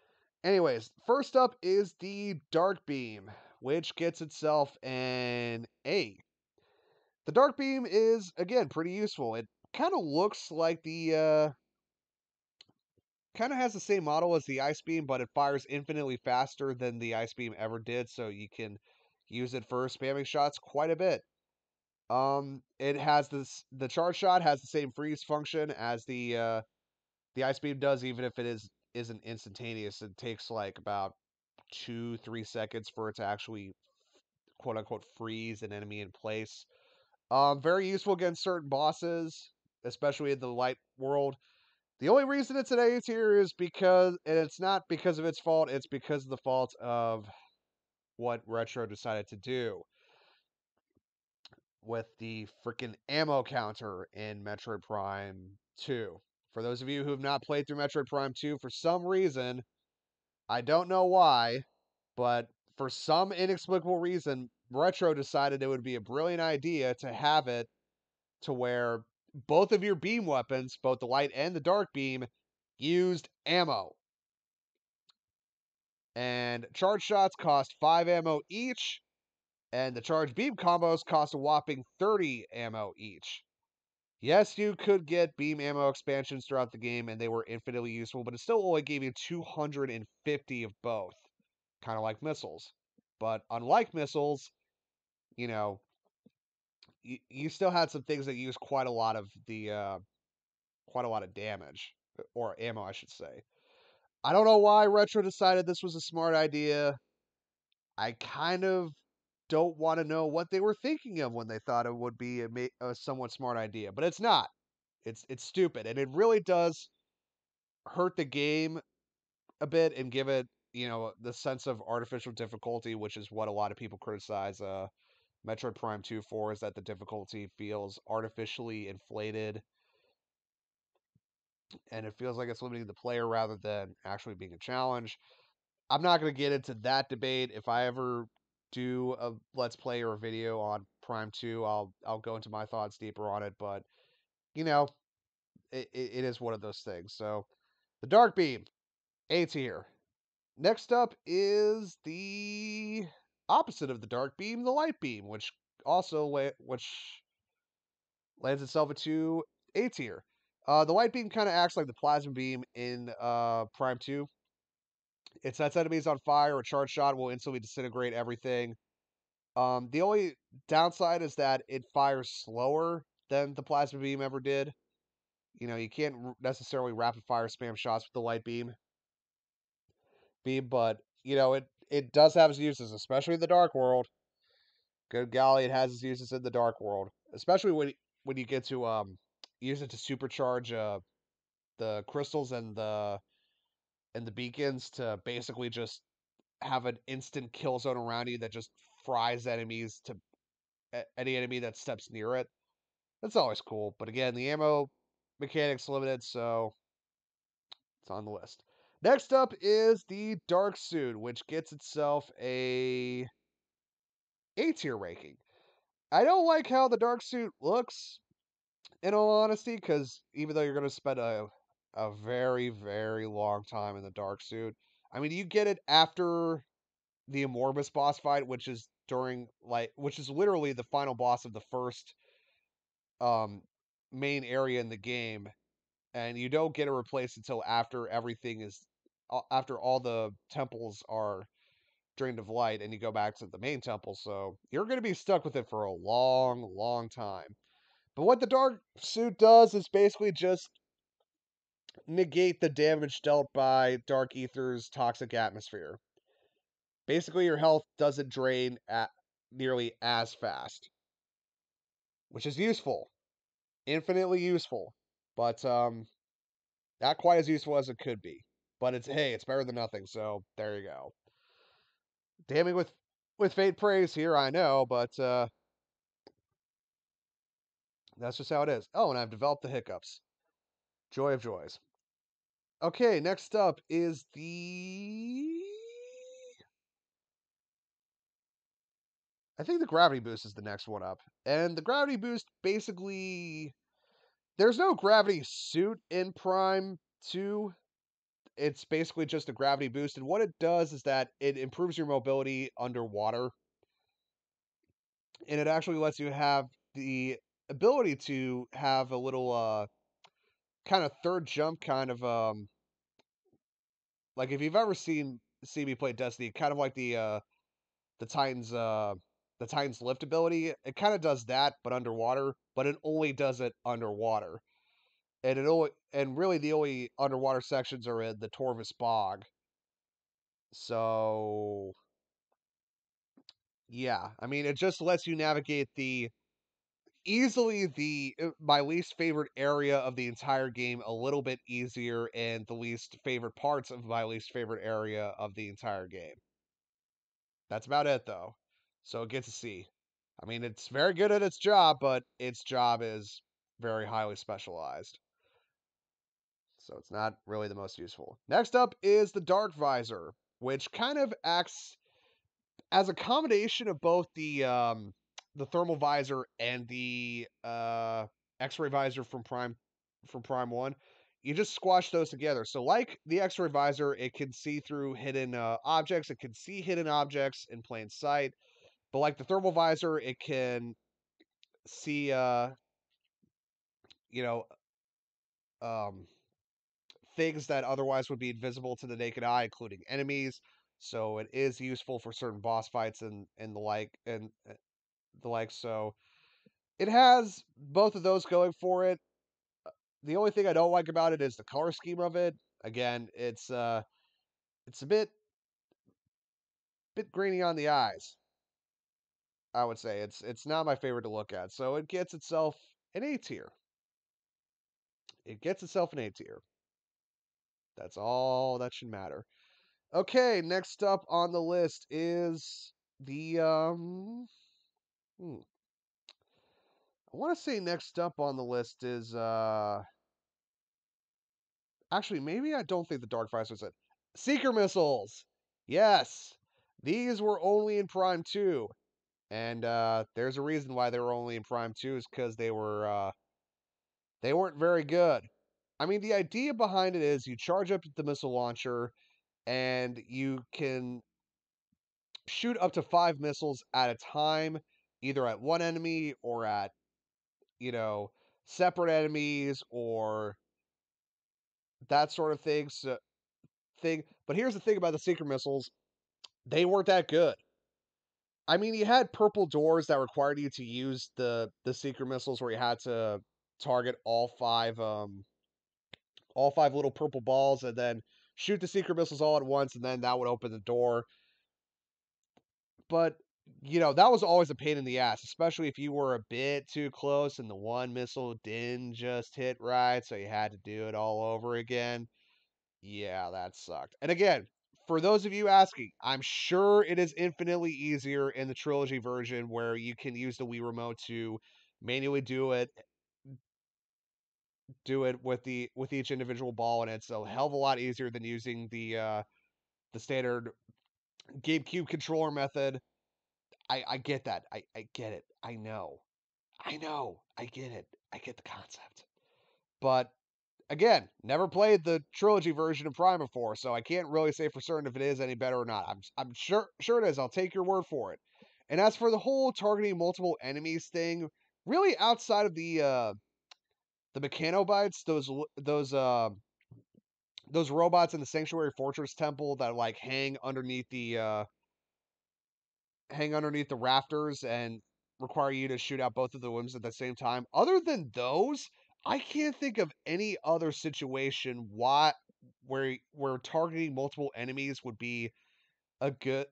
Anyways, first up is the Dark Beam, which gets itself an A. The Dark Beam is, again, pretty useful. It kind of looks like kind of has the same model as the Ice Beam, but it fires infinitely faster than the Ice Beam ever did, so you can use it for spamming shots quite a bit. It has the charge shot has the same freeze function as the ice beam does, even if isn't instantaneous. It takes like about 2-3 seconds for it to actually quote unquote freeze an enemy in place. Very useful against certain bosses, especially in the light world. The only reason it's an A tier is because, and it's not because of its fault, it's because of the fault of what Retro decided to do with the freaking ammo counter in Metroid Prime 2. For those of you who have not played through Metroid Prime 2, for some reason, I don't know why, but for some inexplicable reason, Retro decided it would be a brilliant idea to have it to where both of your beam weapons, both the light and the dark beam, used ammo. And charge shots cost 5 ammo each, and the charge beam combos cost a whopping 30 ammo each. Yes, you could get beam ammo expansions throughout the game, and they were infinitely useful, but it still only gave you 250 of both, kind of like missiles. But unlike missiles, you know, you still had some things that use quite a lot of damage or ammo, I should say. I don't know why Retro decided this was a smart idea. I kind of don't want to know what they were thinking of when they thought it would be a somewhat smart idea, but it's not. It's stupid, and it really does hurt the game a bit and give it, the sense of artificial difficulty, which is what a lot of people criticize Metroid Prime 2 for, is that the difficulty feels artificially inflated and it feels like it's limiting the player rather than actually being a challenge. I'm not going to get into that debate. If I ever do a let's play or a video on Prime 2, I'll go into my thoughts deeper on it, but you know, it is one of those things. So, the Dark Beam, A tier. Next up is the opposite of the Dark Beam, the Light Beam, which lands itself into A tier. The Light Beam kind of acts like the Plasma Beam in Prime 2. It sets enemies on fire. A charge shot will instantly disintegrate everything. The only downside is that it fires slower than the Plasma Beam ever did. You can't necessarily rapid fire spam shots with the Light Beam, but it does have its uses, especially in the Dark World. Good golly, it has its uses in the Dark World, especially when you get to use it to supercharge the crystals and the beacons to basically just have an instant kill zone around you that just fries enemies to any enemy that steps near it. That's always cool. But again, the ammo mechanics limited, so it's on the list. Next up is the Dark Suit, which gets itself A tier ranking. I don't like how the Dark Suit looks, in all honesty, because even though you're going to spend a very, very long time in the Dark Suit, I mean, you get it after the Amorphous boss fight, which is literally the final boss of the first um main area in the game, and you don't get it replaced until after all the temples are drained of light and you go back to the main temple, so you're going to be stuck with it for a long, long time. But what the Dark Suit does is basically just negate the damage dealt by Dark Ether's toxic atmosphere. Basically, your health doesn't drain at nearly as fast, which is useful, infinitely useful, but not quite as useful as it could be. But it's better than nothing. So there you go. Damning with faint praise here, I know, but that's just how it is. Oh, and I've developed the hiccups. Joy of joys. Okay, next up is I think the gravity boost is the next one up. And the gravity boost basically there's no gravity suit in Prime 2. It's basically just a gravity boost, and what it does is that it improves your mobility underwater, and it actually lets you have the ability to have a little kind of third jump kind of like if you've ever seen me play Destiny, kind of like the Titans the Titans lift ability. It kind of does that but underwater, but it only does it underwater. And really the only underwater sections are in the Torvus Bog. So yeah, I mean it just lets you navigate the easily the my least favorite area of the entire game, a little bit easier, and the least favorite parts of my least favorite area of the entire game. That's about it, though. So it gets a C. I mean, it's very good at its job, but its job is very highly specialized. So it's not really the most useful. Next up is the Dark Visor, which kind of acts as a combination of both the thermal visor and the X-ray visor from Prime One. You just squash those together. So like the X-ray visor, it can see through hidden objects. It can see hidden objects in plain sight. But like the thermal visor, it can see you know um things that otherwise would be invisible to the naked eye, including enemies. So it is useful for certain boss fights and the like and the like. So it has both of those going for it. The only thing I don't like about it is the color scheme of it. Again, it's a bit grainy on the eyes. I would say it's not my favorite to look at. So it gets itself an A tier. It gets itself an A tier. That's all that should matter. Okay, next up on the list is the I want to say next up on the list is actually maybe I don't think the Dark Visor is it. Seeker missiles. Yes. These were only in Prime 2. And there's a reason why they were only in Prime 2 is cuz they weren't very good. I mean, the idea behind it is you charge up the missile launcher and you can shoot up to 5 missiles at a time, either at one enemy or at, you know, separate enemies or that sort of thing. But here's the thing about the secret missiles, they weren't that good. I mean, you had purple doors that required you to use the secret missiles where you had to target all five little purple balls and then shoot the secret missiles all at once and then that would open the door. But that was always a pain in the ass, especially if you were a bit too close and the one missile didn't just hit right, so you had to do it all over again. Yeah, that sucked. And again, for those of you asking, I'm sure it is infinitely easier in the Trilogy version where you can use the Wii Remote to manually do it with each individual ball, and it's a hell of a lot easier than using the standard GameCube controller method. I get that. I get it. I know. I know. I get it. I get the concept. But again, never played the trilogy version of Prime before, so I can't really say for certain if it is any better or not. I'm sure it is. I'll take your word for it. And as for the whole targeting multiple enemies thing, really outside of the mechanobites, those robots in the Sanctuary Fortress Temple that like hang underneath the rafters and require you to shoot out both of the limbs at the same time. Other than those, I can't think of any other situation where targeting multiple enemies would be a good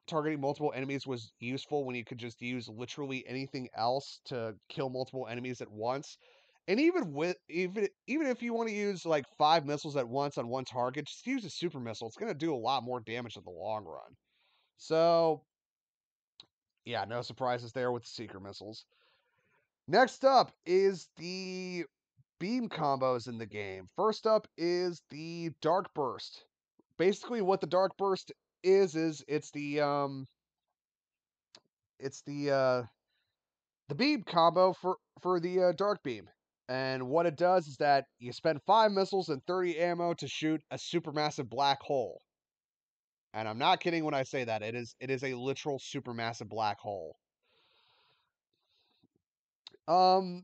targeting multiple enemies was useful when you could just use literally anything else to kill multiple enemies at once. And even if you want to use like 5 missiles at once on one target, just use a super missile. It's going to do a lot more damage in the long run. So yeah, no surprises there with the seeker missiles. Next up is the beam combos in the game. First up is the Dark Burst. Basically, what the Dark Burst is it's the beam combo for the Dark Beam. And what it does is that you spend 5 missiles and 30 ammo to shoot a supermassive black hole. And I'm not kidding when I say that. It is a literal supermassive black hole. Um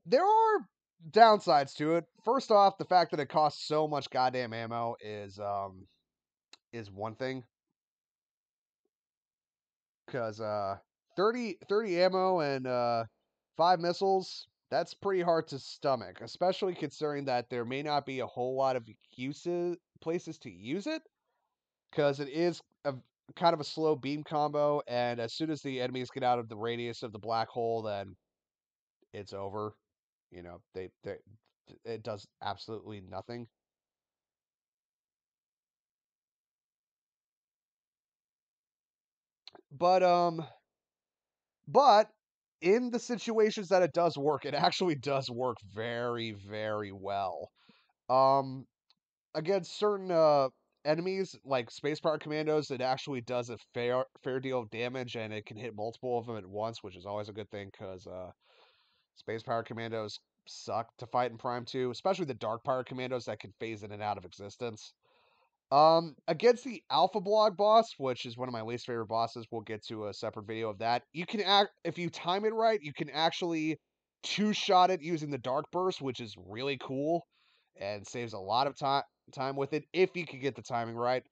There are downsides to it. First off, the fact that it costs so much goddamn ammo is one thing. Cause 30 ammo and 5 missiles, that's pretty hard to stomach, especially considering that there may not be a whole lot of places to use it. Cause kind of a slow beam combo, and as soon as the enemies get out of the radius of the black hole, then it's over. You know, they it does absolutely nothing. But but in the situations that it does work, it actually does work very, very well. Um, Against certain enemies like space power commandos, it actually does a fair deal of damage, and it can hit multiple of them at once, which is always a good thing because space power commandos suck to fight in Prime 2, especially the dark power commandos that can phase in and out of existence. Against the Alpha Blog boss, which is one of my least favorite bosses, we'll get to a separate video of that. You can act if you time it right, you can actually two-shot it using the Dark Burst, which is really cool and saves a lot of time with it if you can get the timing right.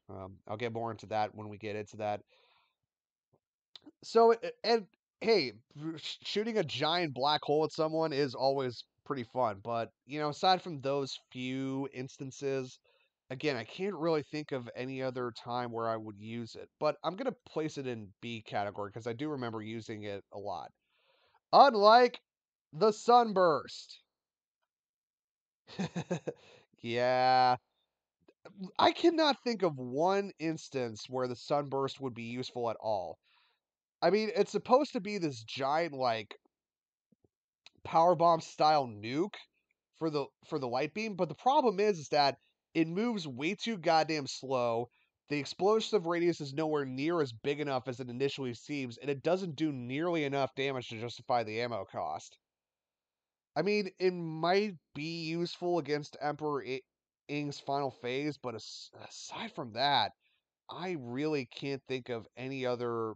I'll get more into that when we get into that. So, and hey, shooting a giant black hole at someone is always pretty fun. But, you know, aside from those few instances, again, I can't really think of any other time where I would use it. But I'm going to place it in B category because I do remember using it a lot. Unlike the sunburst. Yeah. I cannot think of one instance where the sunburst would be useful at all. I mean, it's supposed to be this giant, like, power bomb style nuke for the light beam, but the problem is that it moves way too goddamn slow. The explosive radius is nowhere near as big enough as it initially seems, and it doesn't do nearly enough damage to justify the ammo cost. I mean, it might be useful against Emperor Ing's final phase, but aside from that, I really can't think of any other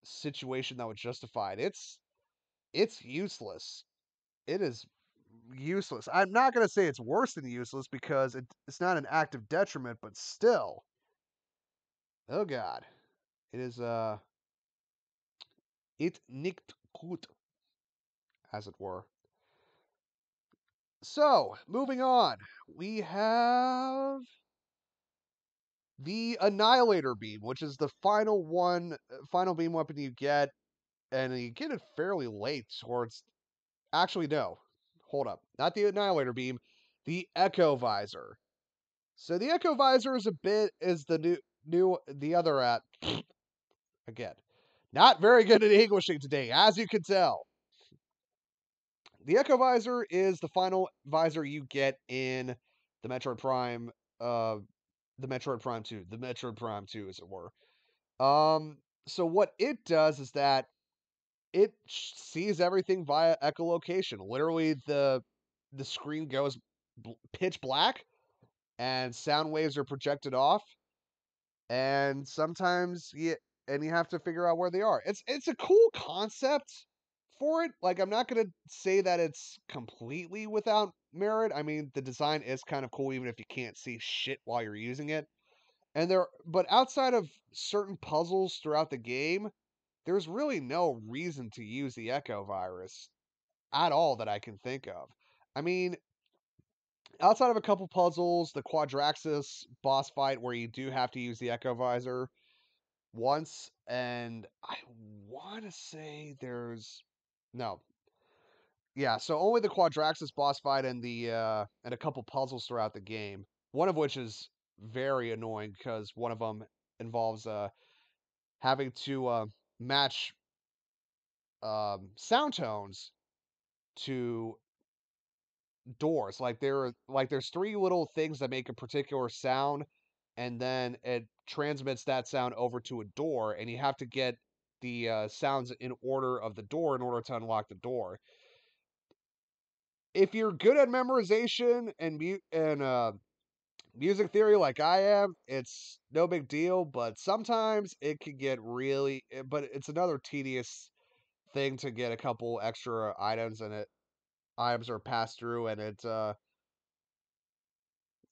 situation that would justify it. It's useless. It is useless. I'm not going to say it's worse than useless because it's not an active detriment, but still. Oh god. It is it nicht gut, as it were. So, moving on. We have the Annihilator Beam, which is the final beam weapon you get, and you get it fairly late towards actually no. Hold up. Not the Annihilator Beam, the Echo Visor. So the Echo Visor is the new the other again. Not very good at Englishing today, as you can tell. The Echo Visor is the final visor you get in the Metroid Prime uh the Metroid Prime 2, the Metroid Prime 2 as it were. So what it does is that it sees everything via echolocation. Literally the screen goes pitch black and sound waves are projected off, and sometimes you have to figure out where they are. It's a cool concept for it. Like, I'm not gonna say that it's completely without merit. I mean, the design is kind of cool even if you can't see shit while you're using it. But outside of certain puzzles throughout the game, there's really no reason to use the Echo Virus at all that I can think of. I mean, outside of a couple puzzles, the Quadraxis boss fight where you do have to use the Echo Visor once, and I want to say there's no, yeah. So only the Quadraxis boss fight and the and a couple puzzles throughout the game. One of which is very annoying because one of them involves having to match sound tones to doors. There's three little things that make a particular sound, and then it transmits that sound over to a door, and you have to get the sounds in order of the door in order to unlock the door. If you're good at memorization and music theory like I am, it's no big deal. But sometimes it can get but it's another tedious thing to get a couple extra items are passed through, and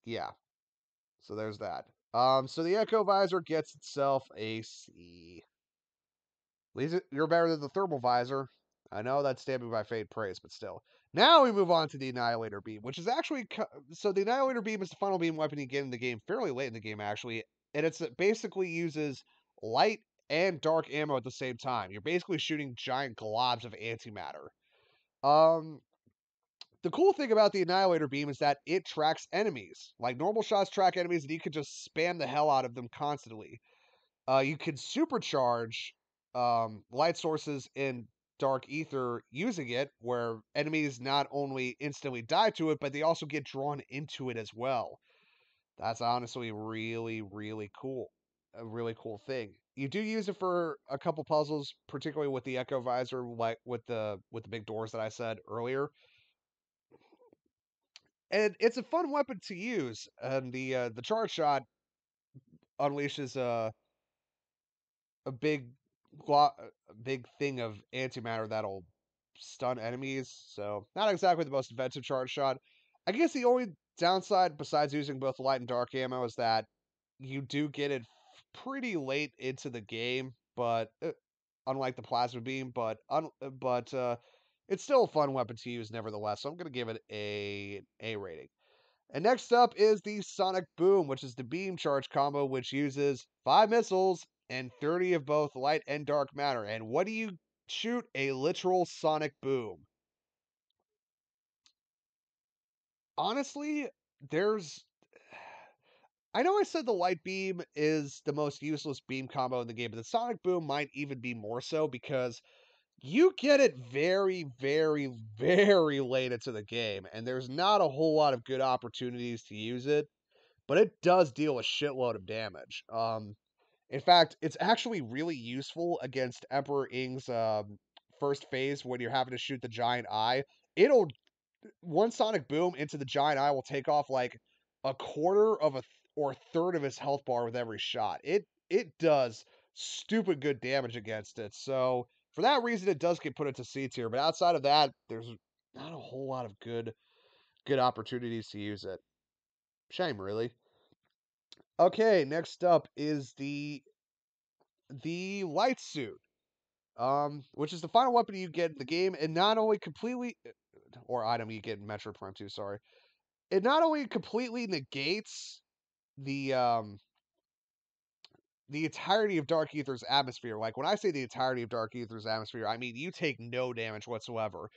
yeah. So there's that. So the Echo Visor gets itself a C. At least you're better than the Thermal Visor. I know that's Stabbing by Fate praise, but still. Now we move on to the Annihilator Beam, which is actually so the Annihilator Beam is the final beam weapon you get in the game fairly late in the game actually, and it basically uses light and dark ammo at the same time. You're basically shooting giant globs of antimatter. Um, the cool thing about the Annihilator Beam is that it tracks enemies. Like normal shots track enemies, and you can just spam the hell out of them constantly. You can supercharge light sources in Dark Ether using it, where enemies not only instantly die to it, but they also get drawn into it as well. That's honestly really, really cool. A really cool thing. You do use it for a couple puzzles, particularly with the Echo Visor, like with the big doors that I said earlier. And it's a fun weapon to use. And the charge shot unleashes a big thing of antimatter that'll stun enemies. So not exactly the most inventive charge shot. I guess the only downside, besides using both light and dark ammo, is that you do get it pretty late into the game. But unlike the plasma beam, but it's still a fun weapon to use nevertheless. So I'm gonna give it A rating. And next up is the Sonic Boom, which is the beam charge combo, which uses 5 missiles and 30 of both light and dark matter. And what do you shoot? A literal Sonic Boom. Honestly, there's. I know I said the light beam is the most useless beam combo in the game, but the Sonic Boom might even be more so because you get it very, very, very late into the game, and there's not a whole lot of good opportunities to use it. But it does deal a shitload of damage. In fact, it's actually really useful against Emperor Ing's first phase when you're having to shoot the giant eye. It'll one sonic boom into the giant eye will take off like a quarter of or a third of his health bar with every shot. It does stupid good damage against it. So for that reason, it does get put into C tier. But outside of that, there's not a whole lot of good opportunities to use it. Shame, really. Okay, next up is the light suit, which is the final weapon you get in the game, and not only completely or item you get in Metroid Prime 2, sorry. It not only completely negates the um the entirety of Dark Ether's atmosphere. Like when I say the entirety of Dark Ether's atmosphere, I mean you take no damage whatsoever.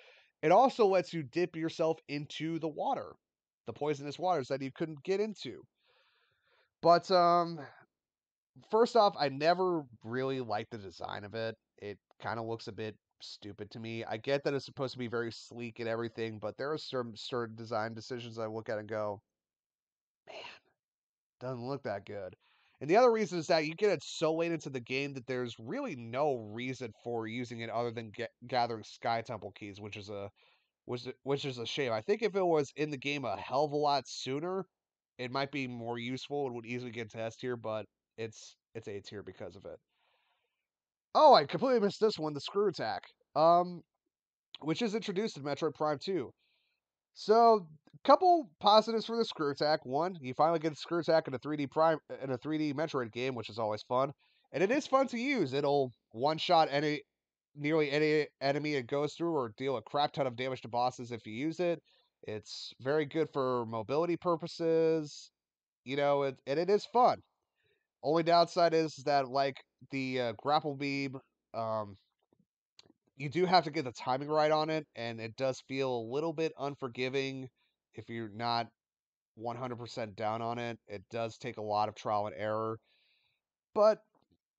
It also lets you dip yourself into the water, the poisonous waters that you couldn't get into. But first off, I never really liked the design of it. It kind of looks a bit stupid to me. I get that it's supposed to be very sleek and everything, but there are certain design decisions I look at and go, man, doesn't look that good. And the other reason is that you get it so late into the game that there's really no reason for using it other than gathering Sky Temple keys, which is a shame. I think if it was in the game a hell of a lot sooner, it might be more useful and would easily get to S tier, but it's A tier because of it. Oh, I completely missed this one, the screw attack. Um, which is introduced in Metroid Prime 2. So, couple positives for the screw attack. One, you finally get a screw attack in a 3D in a 3D Metroid game, which is always fun. And it is fun to use. It'll one shot nearly any enemy it goes through or deal a crap ton of damage to bosses if you use it. It's very good for mobility purposes, and it is fun. Only downside is that like the grapple beam, um, you do have to get the timing right on it, and it does feel a little bit unforgiving if you're not 100% down on it. It does take a lot of trial and error, but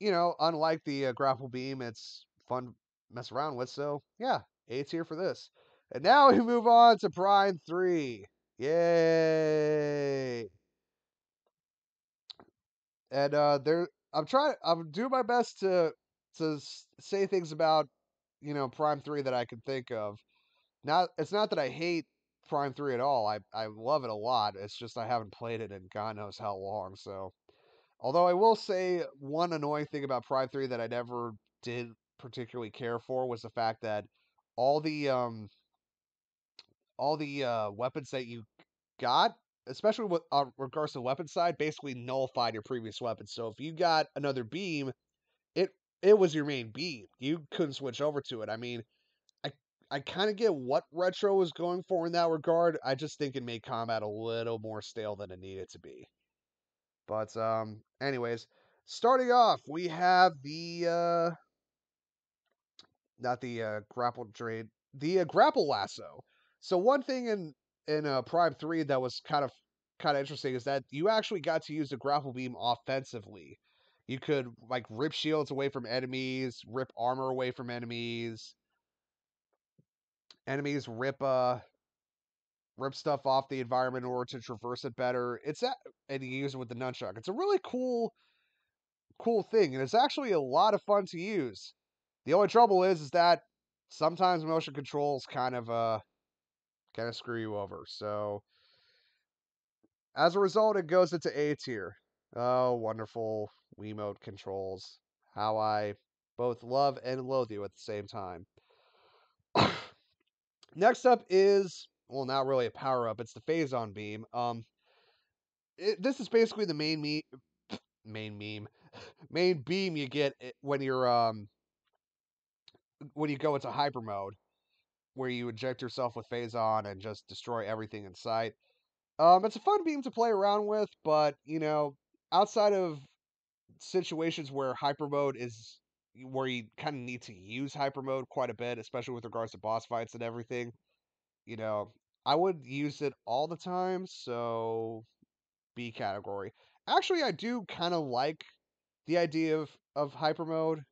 unlike the grapple beam, it's fun to mess around with. So yeah, A tier for this. And now we move on to Prime 3. Yay! And I'm doing my best to say things about Prime 3 that I can think of. It's not that I hate Prime 3 at all. I love it a lot. It's just I haven't played it in God knows how long. So, although I will say one annoying thing about Prime 3 that I never did particularly care for was the fact that all the um all the weapons that you got, especially with regards to the weapon side, basically nullified your previous weapon. So if you got another beam, it it was your main beam. You couldn't switch over to it. I mean, I I kind of get what Retro was going for in that regard. I just think it made combat a little more stale than it needed to be. But anyways, Starting off, we have the not the grapple trade, the grapple lasso. So one thing in Prime 3 that was kind of interesting is that you actually got to use the grapple beam offensively. You could like rip shields away from enemies, rip armor away from enemies. Enemies rip stuff off the environment in order to traverse it better. And you use it with the nunchuck. It's a really cool thing, and it's actually a lot of fun to use. The only trouble is that sometimes motion controls kind of screw you over. So as a result, it goes into A tier. Oh, wonderful Wiimote controls. How I both love and loathe you at the same time. Next up is, well, not really a power up. It's the Faison Beam. This is basically the main meme, main beam you get when you go into hyper mode, where you inject yourself with Faison and just destroy everything in sight. It's a fun beam to play around with, but outside of situations where hyper mode is where you kind of need to use hyper mode quite a bit, especially with regards to boss fights and everything, you know, I would use it all the time. So B category. Actually, I do kind of like the idea of hyper mode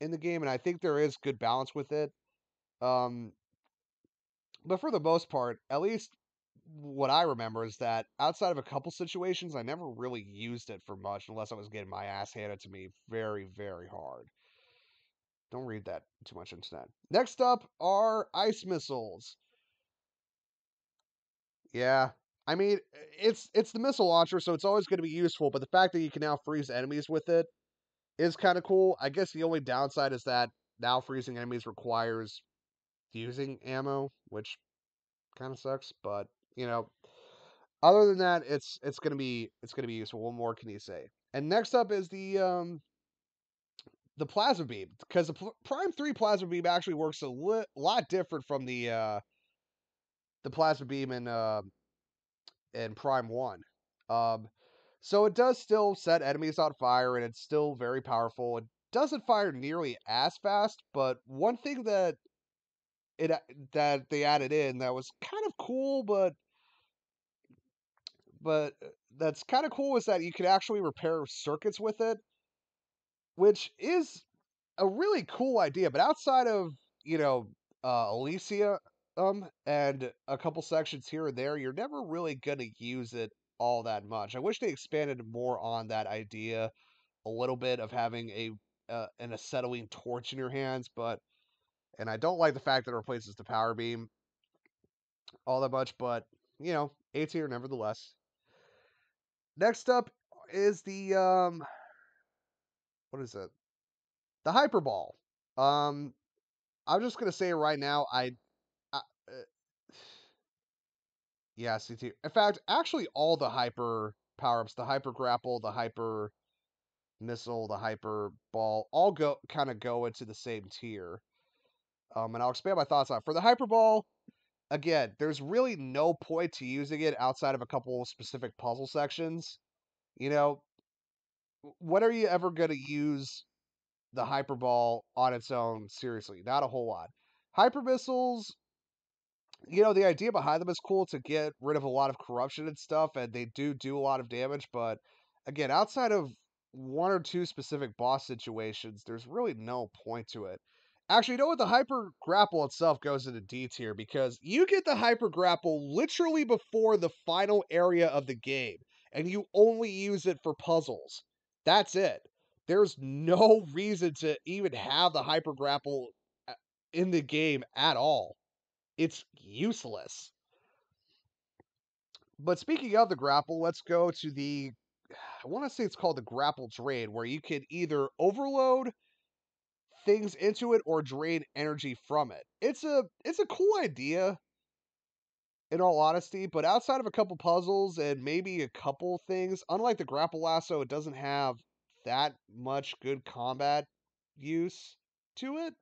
in the game, and I think there is good balance with it. Um, but for the most part, at least what I remember is that outside of a couple situations, I never really used it for much unless I was getting my ass handed to me very, very hard. Don't read that too much into that. Next up are ice missiles. Yeah. I mean, it's the missile launcher, so it's always going to be useful, but the fact that you can now freeze enemies with it is kind of cool. I guess the only downside is that now freezing enemies requires using ammo, which kind of sucks, but you know, other than that, it's gonna be useful. What more can you say? And next up is the plasma beam, because the Prime 3 plasma beam actually works a lot different from the plasma beam in Prime 1. Um, so it does still set enemies on fire, and it's still very powerful. It doesn't fire nearly as fast, but one thing it that they added in that was kind of cool, but that's kind of cool is that you can actually repair circuits with it, which is a really cool idea. But outside of you know Elysia, and a couple sections here and there, you're never really gonna use it all that much. I wish they expanded more on that idea a little bit of having an acetylene torch in your hands, but and I don't like the fact that it replaces the power beam all that much, but A tier nevertheless. Next up is the what is it? The hyperball. Um, I'm just gonna say right now, I yeah, C tier. In fact, actually, all the hyper power ups, the hyper grapple, the hyper missile, the hyper ball, all go into the same tier. And I'll expand my thoughts on it. For the hyper ball. Again, there's really no point to using it outside of a couple specific puzzle sections. You know, when are you ever going to use the hyperball on its own? Seriously, not a whole lot. Hyper missiles, the idea behind them is cool to get rid of a lot of corruption and stuff, and they do a lot of damage. But again, outside of one or two specific boss situations, there's really no point to it. Actually, you know what? The hyper grapple itself goes into D tier because you get the hyper grapple literally before the final area of the game, and you only use it for puzzles. That's it. There's no reason to even have the hyper grapple in the game at all. It's useless. But speaking of the grapple, let's go to I want to say it's called the grapple drain, where you can either overload things into it or drain energy from it. It's a cool idea in all honesty, but outside of a couple puzzles and maybe a couple things, unlike the grapple lasso, it doesn't have that much good combat use to it.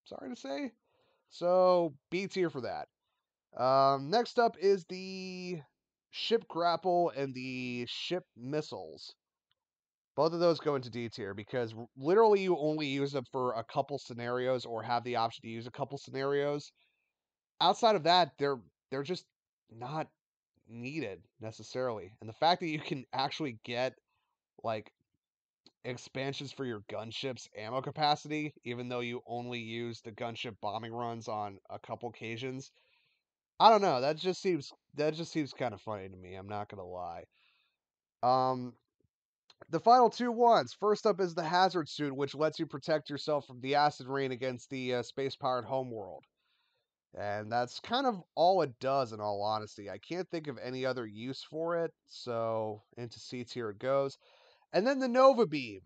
Sorry to say. So B tier for that. Next up is the ship grapple and the ship missiles. Both of those go into D tier because literally you only use them for a couple scenarios or have the option to use a couple scenarios. Outside of that, they're just not needed necessarily. And the fact that you can actually get like expansions for your gunship's ammo capacity, even though you only use the gunship bombing runs on a couple occasions, I don't know. That just seems kind of funny to me. I'm not gonna lie. Um, the final two ones. First up is the Hazard Suit, which lets you protect yourself from the acid rain against the space-powered homeworld. And that's kind of all it does, in all honesty. I can't think of any other use for it, so into C tier it goes. And then the Nova Beam,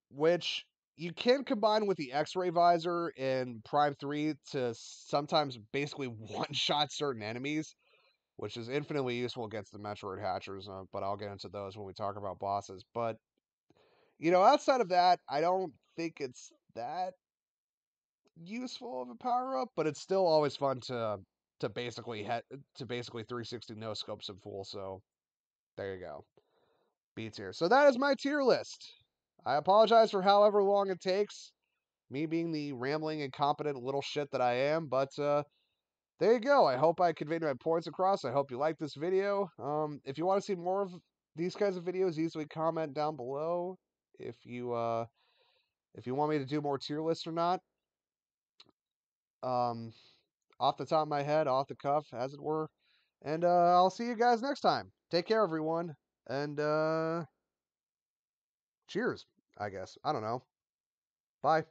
which you can combine with the X-Ray Visor in Prime 3 to sometimes basically one-shot certain enemies, which is infinitely useful against the Metroid Hatchers, but I'll get into those when we talk about bosses. But, outside of that, I don't think it's that useful of a power-up, but it's still always fun to basically 360 no scope some fool, so there you go. B tier. So that is my tier list. I apologize for however long it takes, me being the rambling, incompetent little shit that I am, but there you go. I hope I conveyed my points across. I hope you liked this video. If you want to see more of these kinds of videos, easily comment down below if you want me to do more tier lists or not. Um, Off the top of my head, off the cuff, as it were. And I'll see you guys next time. Take care, everyone, and cheers. I guess I don't know. Bye.